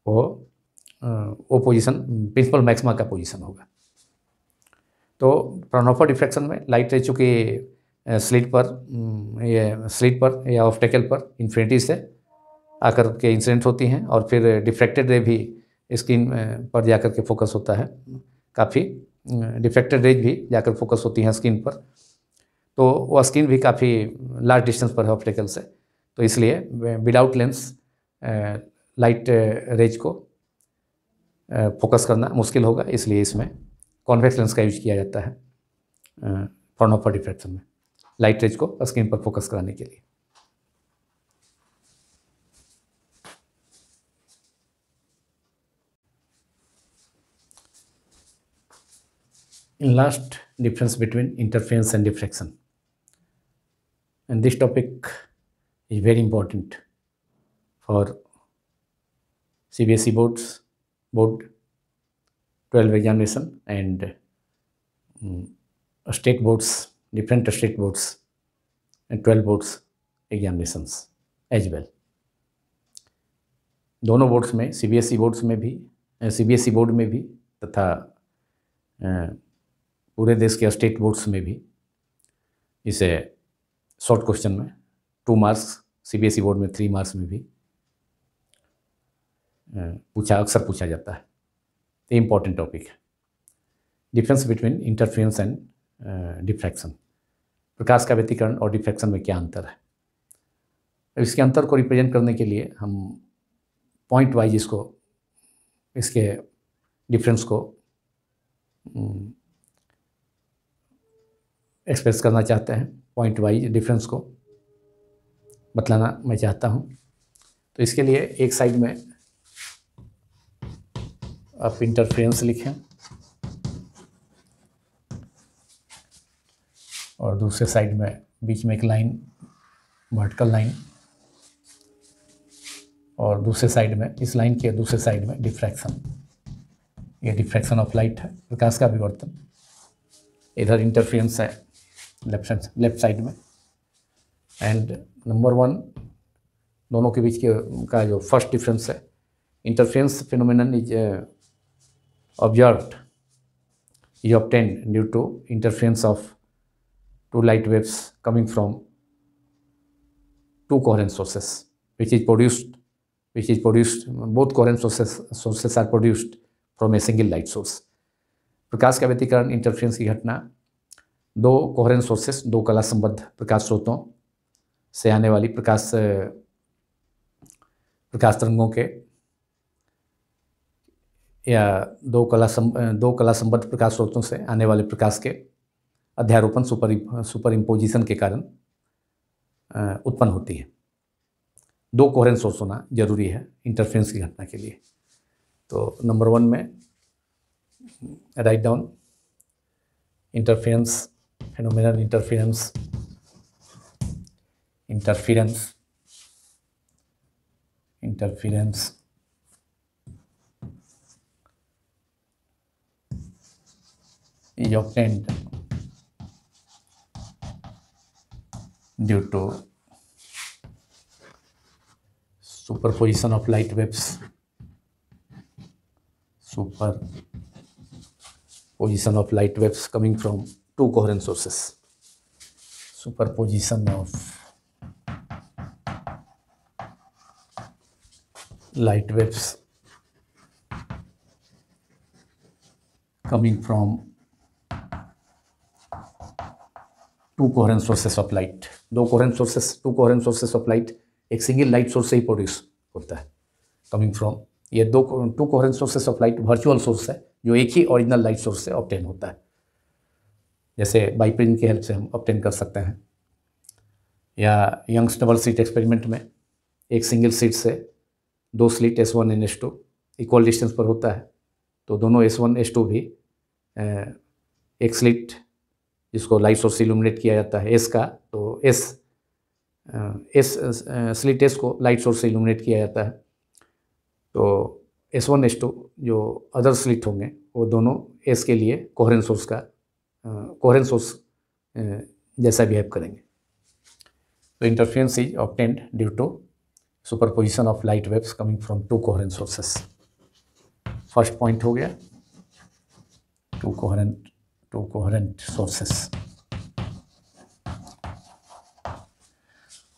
वो पोजीशन प्रिंसिपल मैक्सिमा का पोजीशन होगा। तो फ्राउनहोफर डिफ्रैक्शन में लाइट रे चूँकि स्लिट पर या ऑब्स्टेकल पर इन्फिनिटी से आकर के इंसिडेंट होती हैं, और फिर डिफ्रैक्टेड रे भी स्क्रीन पर जाकर के फोकस होता है, काफ़ी डिफ्रैक्टेड रेज भी जाकर फोकस होती हैं स्क्रीन पर, तो वह स्क्रीन भी काफ़ी लार्ज डिस्टेंस पर है ऑब्स्टेकल से, तो इसलिए विदाउट लेंस लाइट रेज को फोकस करना मुश्किल होगा, इसलिए इसमें कॉन्वेक्स लेंस का यूज किया जाता है फ्राउनहोफर डिफ्रैक्शन में, लाइट रेज को स्क्रीन पर फोकस कराने के लिए। In last, difference between interference and diffraction, and this topic is very important for CBSE board 12 examination and state boards, different state boards and 12 boards examinations as well. दोनों बोर्ड्स में, CBSE बोर्ड्स में भी, CBSE बोर्ड में भी तथा पूरे देश के स्टेट बोर्ड्स में भी इसे शॉर्ट क्वेश्चन में 2 मार्क्स, CBSE बोर्ड में 3 मार्क्स में भी अक्सर पूछा जाता है। ये इम्पॉर्टेंट टॉपिक है, difference between interference and diffraction, प्रकाश का व्यतिकरण और डिफ्रैक्शन में क्या अंतर है। इसके अंतर को रिप्रेजेंट करने के लिए हम पॉइंट वाइज इसके डिफरेंस को एक्सप्रेस करना चाहते हैं, पॉइंट वाइज डिफरेंस को बतलाना मैं चाहता हूं। तो इसके लिए एक साइड में आप इंटरफेरेंस लिखें और दूसरे साइड में बीच में एक लाइन, वर्टिकल लाइन, और दूसरे साइड में, इस लाइन के दूसरे साइड में डिफ्रैक्शन, ये डिफ्रैक्शन ऑफ लाइट है, प्रकाश का विवर्तन। इधर इंटरफेरेंस है लेफ्ट साइड में। एंड नंबर 1 दोनों के बीच का जो फर्स्ट डिफरेंस है, interference phenomenon is observed, is obtained due to interference of two light waves coming from two coherent sources, which is produced, both coherent sources are produced from a single light source. प्रकाश का व्यतिकरण, इंटरफेरेंस की घटना दो कोहेरेंट सोर्सेस, दो कला संबद्ध प्रकाश स्रोतों से आने वाली प्रकाश तरंगों के, या दो कला संबद्ध प्रकाश स्रोतों से आने वाले प्रकाश के अध्यारोपण, सुपर इम्पोजिशन के कारण उत्पन्न होती है। दो कोहेरेंट सोर्स होना जरूरी है इंटरफेरेंस की घटना के लिए। तो नंबर 1 में write down interference phenomenon, interference is obtained due to superposition of light waves, coming from two coherent sources. Superposition of light waves coming from to coherent sources of light. To coherent sources of light एक सिंगल लाइट सोर्स से ही प्रोड्यूस होता है, कमिंग फ्रॉम, ये to coherent sources of light virtual source है जो एक ही ओरिजिनल लाइट सोर्स से ऑब्टेन होता है। जैसे बाइप्रिज्म की हेल्प से हम ऑब्टेन कर सकते हैं, या यंग्स डबल स्लिट एक्सपेरिमेंट में एक सिंगल स्लिट से दो slit S1 and S2 equal distance पर होता है, तो दोनों S1 S2 भी एक स्लिट जिसको लाइट सोर्स से इल्यूमिनेट किया जाता है S का, तो स्लिट S को लाइट सोर्स से इल्यूमिनेट किया जाता है, तो S1 S2 जो अदर स्लिट होंगे वो दोनों S के लिए कोहेरेंट सोर्स जैसा बिहेव करेंगे। तो interference is obtained due to superposition of light waves coming from two coherent sources. First point हो गया टू कोहेरेंट सोर्सेस।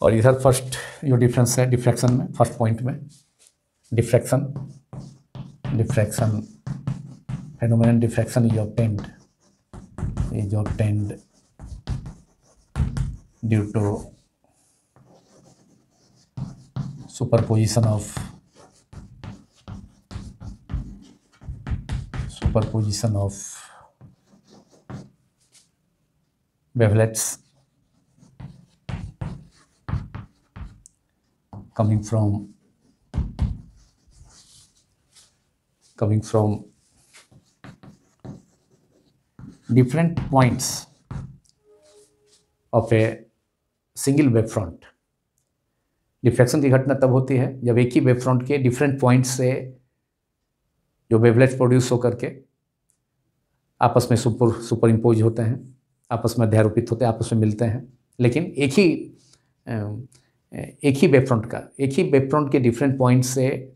और इधर फर्स्ट जो डिफरेंस है डिफ्रैक्शन में, फर्स्ट पॉइंट में diffraction phenomenon diffraction is obtained due to superposition of wavelets coming from different points of a single wave front। Diffraction की घटना तब होती है जब एक ही वेव फ्रंट के डिफरेंट पॉइंट्स से जो वेवलेट्स प्रोड्यूस होकर के आपस में सुपर इम्पोज होते हैं, आपस में अध्यारोपित होते हैं, आपस में मिलते हैं, लेकिन एक ही वेव फ्रंट के डिफरेंट पॉइंट्स से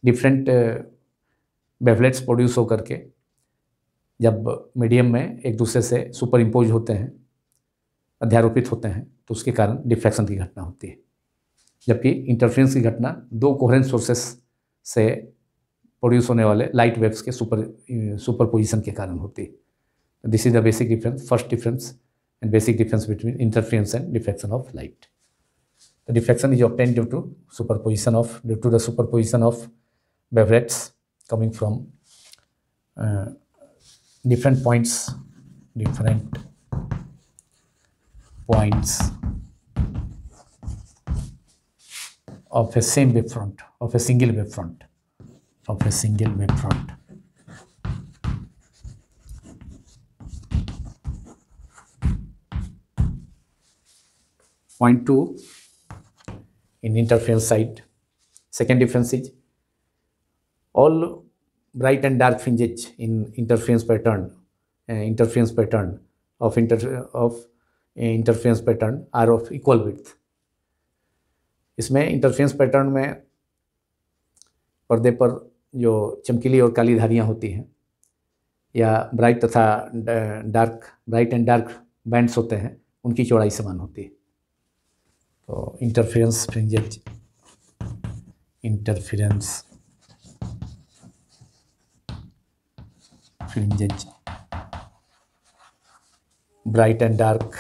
डिफरेंट वेवलेट्स प्रोड्यूस होकर के जब मीडियम में एक दूसरे से सुपर इम्पोज होते हैं, अध्यारोपित होते हैं, तो उसके कारण डिफ्रैक्शन की घटना होती है। जबकि इंटरफेरेंस की घटना दो कोहेरेंट सोर्सेस से प्रोड्यूस होने वाले लाइट वेव्स के सुपरपोजिशन के कारण होती है। This is the basic difference, first difference and basic difference between interference and diffraction of light. The diffraction is obtained due to the superposition of wavelets coming from different points of a same wave front, of a single wave front. Point 2, in interference side, Second difference is all bright and dark fringes in interference pattern of interference pattern are of equal width. इसमें इंटरफेरेंस पैटर्न में पर्दे पर जो चमकीली और काली धारियाँ होती हैं या ब्राइट एंड डार्क बैंड्स होते हैं, उनकी चौड़ाई समान होती है। तो interference fringes bright and dark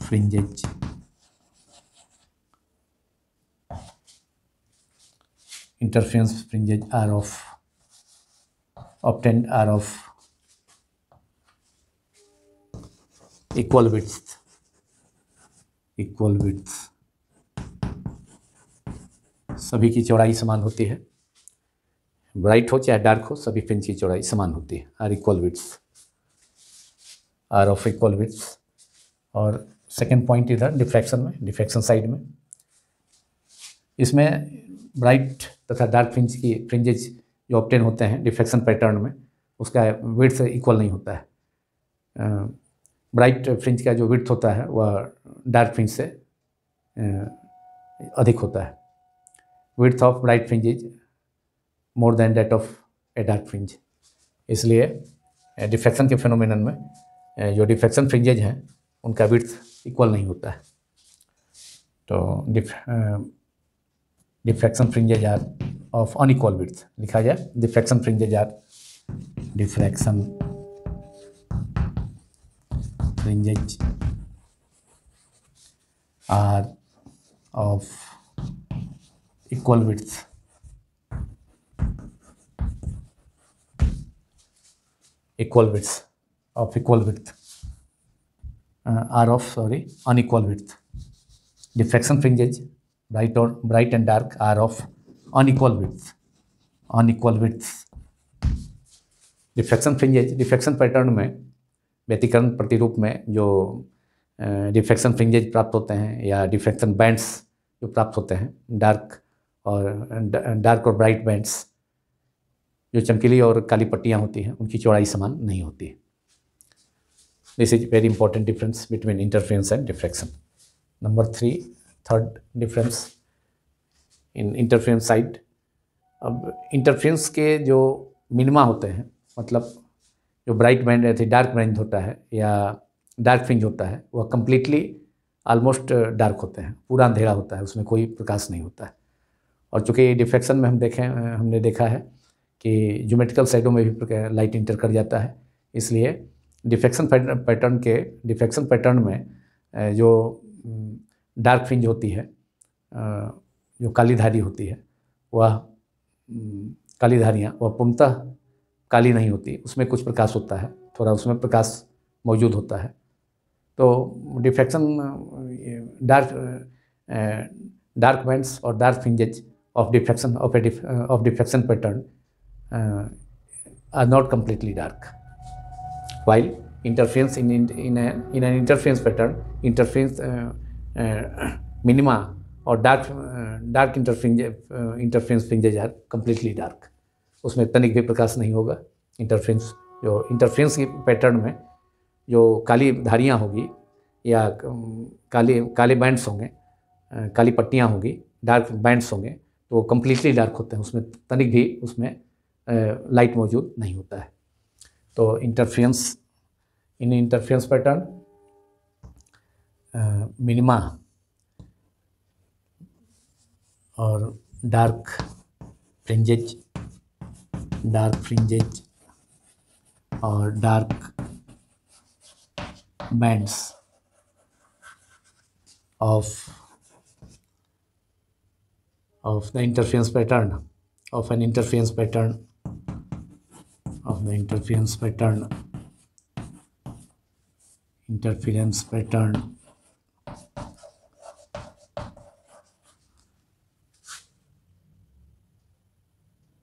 fringes interference fringes are of equal width सभी की चौड़ाई समान होती है। ब्राइट हो चाहे डार्क हो, सभी फ्रिंज की चौड़ाई समान होती है। Are of equal width. और सेकेंड पॉइंट इधर डिफ्रैक्शन साइड में, इसमें ब्राइट तथा डार्क फ्रिंजेज जो ऑब्टेन होते हैं डिफ्रैक्शन पैटर्न में, उसका विड्थ इक्वल नहीं होता है। ब्राइट फ्रिंज का जो विड्थ होता है वह डार्क फ्रिंज से अधिक होता है। Width of bright fringe is more than that of a dark fringe. इसलिए डिफ्रैक्शन के फिनोमेनन में जो डिफ्रैक्शन फ्रिंजेज हैं उनका विड्थ इक्वल नहीं होता है। तो diffraction fringes are of unequal width लिखा जाए। Diffraction fringes are of equal width unequal width. Diffraction fringes, bright and dark, are of unequal width. Diffraction fringes diffraction pattern में व्यतिकरण प्रतिरूप में जो डिफ्रैक्शन फ्रिंजेज प्राप्त होते हैं या डिफ्रैक्शन बैंड्स जो प्राप्त होते हैं, डार्क और ब्राइट बैंड्स, जो चमकीली और काली पट्टियाँ होती हैं, उनकी चौड़ाई समान नहीं होती है। This is very important difference between interference and diffraction. Number 3, third difference in interference side. अब इंटरफेरेंस के जो मिनिमा होते हैं, मतलब जो ब्राइट बैंड रहती है, डार्क बैंड होता है या डार्क फ्रिंज होता है, वह कम्प्लीटली ऑलमोस्ट डार्क होते हैं, पूरा अंधेरा होता है, उसमें कोई प्रकाश नहीं होता है। और चूँकि डिफ्रैक्शन में हमने देखा है कि ज्योमेट्रिकल साइडों में भी लाइट इंटर कर जाता है, इसलिए डिफ्रैक्शन पैटर्न में जो डार्क फ्रिंज होती है, जो काली धारी होती है, वह काली धारियाँ वह पूर्णतः काली नहीं होती, उसमें कुछ प्रकाश होता है, थोड़ा उसमें प्रकाश मौजूद होता है। तो डिफ्रैक्शन डार्क बैंड्स और dark fringes of diffraction pattern are not completely dark, while interference in an interference pattern, interference minima or dark interference fringes are completely dark. उसमें तनिक भी प्रकाश नहीं होगा। इंटरफेरेंस की पैटर्न में जो काली धारियाँ होगी या काले बैंड्स होंगे, काली पट्टियाँ होगी, डार्क बैंड्स होंगे, तो वो कम्प्लीटली डार्क होते हैं, उसमें तनिक भी उसमें लाइट मौजूद नहीं होता है। तो इंटरफेरेंस पैटर्न मिनिमा और डार्क फ्रिंजेज और dark bands of the interference pattern of an interference pattern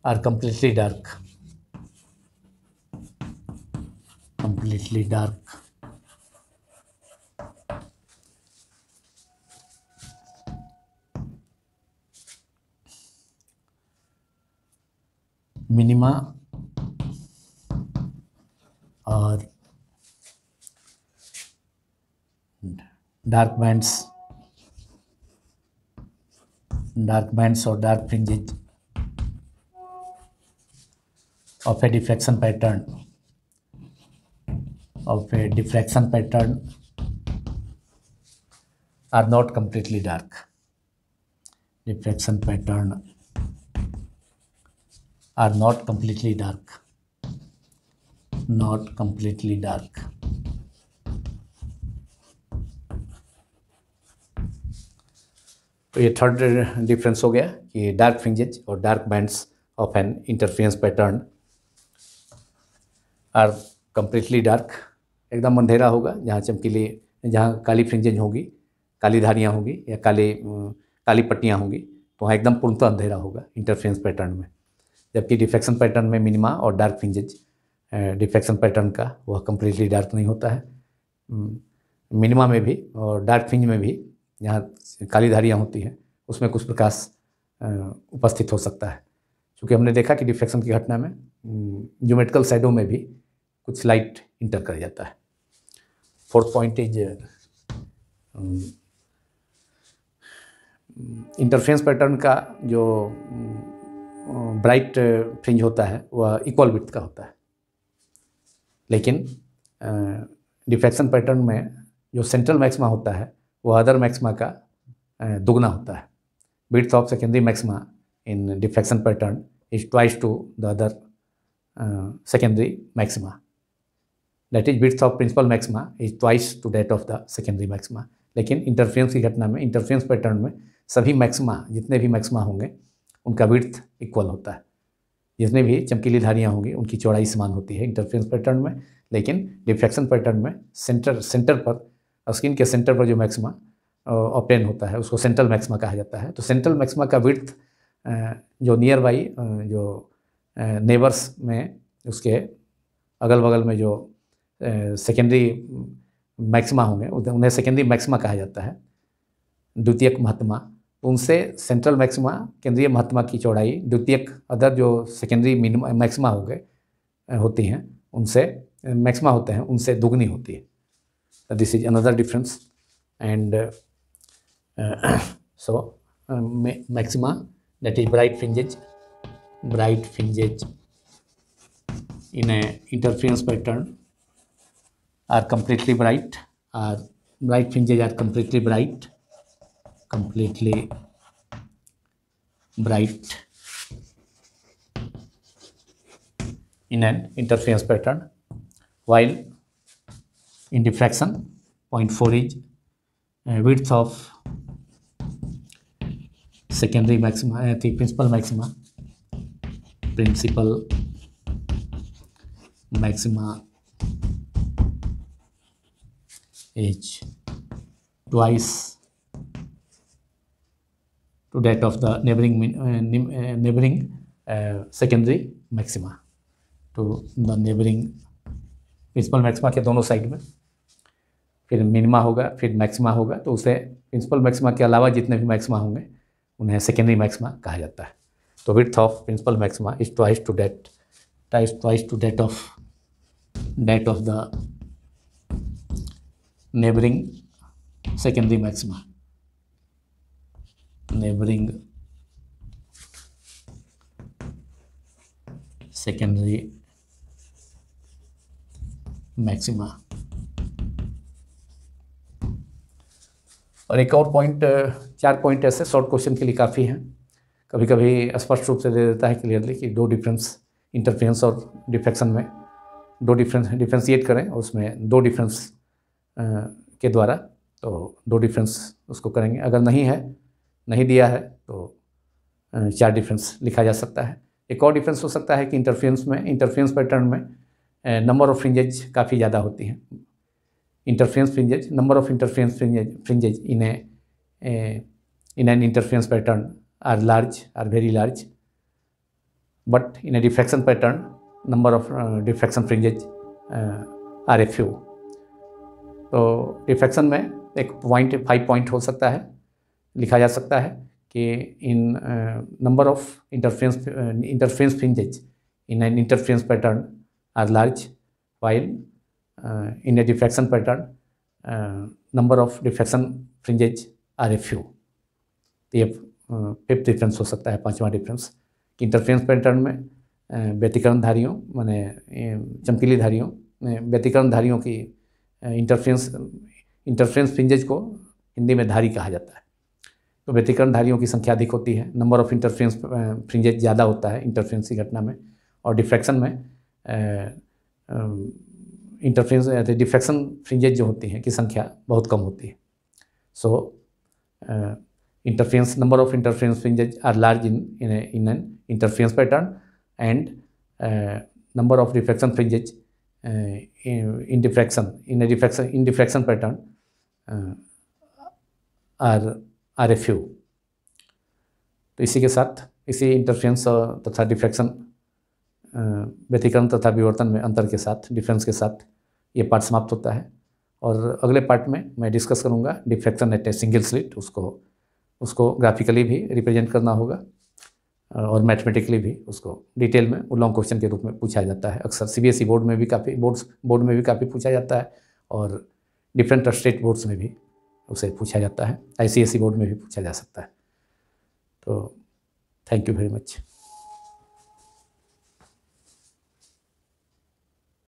are completely dark minima और डार्क बैंड्स और dark fringes of a diffraction pattern are not completely dark. Diffraction pattern are not completely dark. Not completely dark. तो ये थर्ड डिफरेंस हो गया कि डार्क फ्रिंजेज और dark bands of an interference pattern are completely dark, एकदम अंधेरा होगा। जहाँ काली फ्रिंजेज होगी, काली धारियाँ होंगी या काली पट्टियाँ होंगी, तो वहाँ एकदम पूर्णतः अंधेरा होगा इंटरफेरेंस पैटर्न में। जबकि डिफ्रैक्शन पैटर्न में मिनिमा और डार्क फ्रिंजेज डिफ्रैक्शन पैटर्न का वह कम्प्लीटली डार्क नहीं होता है। मिनिमा में भी और डार्क फ्रिंज में भी जहाँ काली धारियाँ होती हैं उसमें कुछ प्रकाश उपस्थित हो सकता है, क्योंकि हमने देखा कि डिफ्रैक्शन की घटना में ज्योमेट्रिकल शैडो में भी कुछ लाइट इंटर कर जाता है। Fourth point is interference pattern का जो ब्राइट फ्रिंज होता है वह इक्वल विड्थ का होता है, लेकिन डिफ्रैक्शन पैटर्न में जो सेंट्रल मैक्सिमा होता है वह अदर मैक्सिमा का दुगना होता है। Width of secondary maxima in diffraction pattern is twice to the other secondary maxima. That is width of principal maxima is twice to that of the secondary maxima. लेकिन इंटरफेरेंस की घटना में, इंटरफेरेंस पैटर्न में सभी मैक्सिमा, जितने भी मैक्सिमा होंगे उनका विड्थ इक्वल होता है। जितने भी चमकीली धारियाँ होंगी उनकी चौड़ाई समान होती है इंटरफेरेंस पैटर्न में, लेकिन डिफ्रैक्शन पैटर्न में सेंटर पर, स्क्रीन के सेंटर पर जो मैक्सिमा ऑब्टेन होता है उसको सेंट्रल मैक्सिमा कहा जाता है। तो सेंट्रल मैक्सिमा का विड्थ जो नियर बाई जो नेबर्स में, उसके अगल बगल में जो सेकेंडरी मैक्सिमा होंगे उन्हें सेकेंडरी मैक्सिमा कहा जाता है, द्वितीयक महत्तमा। उनसे सेंट्रल मैक्सिमा, केंद्रीय महत्तमा की चौड़ाई द्वितीयक अदर जो सेकेंडरी मैक्सिमा होती हैं उनसे, मैक्सिमा होते हैं उनसे दुगनी होती है। This is another difference. And so maxima that is bright fringes in a interference pattern are completely bright, bright fringes are completely bright in an interference pattern, while in diffraction 0.4 is width of secondary maxima, the principal maxima is twice to that of the neighboring secondary maxima, to the neighboring principal maxima के दोनों साइड में। फिर मिनिमा होगा, फिर मैक्सिमा होगा, तो उसे प्रिंसिपल मैक्सिमा के अलावा जितने भी मैक्सिमा होंगे उन्हें सेकेंडरी मैक्सिमा कहा जाता है। तो width of principal maxima is twice to that of the neighbouring secondary maxima, secondary maxima. और एक और पॉइंट, 4 पॉइंट ऐसे शॉर्ट क्वेश्चन के लिए काफ़ी हैं। कभी कभी स्पष्ट रूप से दे देता है क्लियरली कि दो डिफरेंस इंटरफेरेंस और डिफ्रैक्शन में दो डिफ्रेंशिएट करें, और उसमें दो डिफरेंस के द्वारा तो दो डिफरेंस उसको करेंगे। अगर नहीं दिया है तो 4 डिफरेंस लिखा जा सकता है। एक और डिफरेंस हो सकता है कि इंटरफेरेंस पैटर्न में नंबर ऑफ फ्रिंजेज काफ़ी ज़्यादा होती हैं। Number of interference fringes in an interference pattern are very large, but in a diffraction pattern number of diffraction fringes are a few. तो डिफ्रैक्शन में 5 पॉइंट हो सकता है, लिखा जा सकता है कि इन number of interference fringes in an interference pattern are large, while in a diffraction pattern number of diffraction fringes are a few. तो ये फिफ्थ डिफरेंस हो सकता है, पांचवा डिफरेंस कि इंटरफेरेंस पैटर्न में व्यतिकरण धारियों माने चमकीली धारियों व्यतिकरण धारियों की इंटरफेरेंस फ्रिंजेज को हिंदी में धारी कहा जाता है। तो व्यतिकरण धारियों की संख्या अधिक होती है, नंबर ऑफ इंटरफेरेंस फ्रिंजेज ज़्यादा होता है इंटरफेरेंस की घटना में, और डिफ्रैक्शन में डिफ्रैक्शन फ्रिंजेज जो होती हैं की संख्या बहुत कम होती है। सो interference number of interference fringes are large in an interference pattern, and number of diffraction fringes in diffraction pattern are a few. तो इसी के साथ इसी इंटरफेरेंस तथा डिफ्रैक्शन व्यतिकरण तथा विवर्तन में अंतर के साथ डिफरेंस के साथ ये पार्ट समाप्त होता है। और अगले पार्ट में मैं डिस्कस करूँगा diffraction at a single slit, उसको ग्राफिकली भी रिप्रेजेंट करना होगा और मैथमेटिकली भी उसको डिटेल में वो लॉन्ग क्वेश्चन के रूप में पूछा जाता है। अक्सर सीबीएसई बोर्ड में भी काफ़ी पूछा जाता है, और डिफरेंट स्टेट बोर्ड्स में भी उसे पूछा जाता है, आईसीएसई बोर्ड में भी पूछा जा सकता है। तो थैंक यू वेरी मच।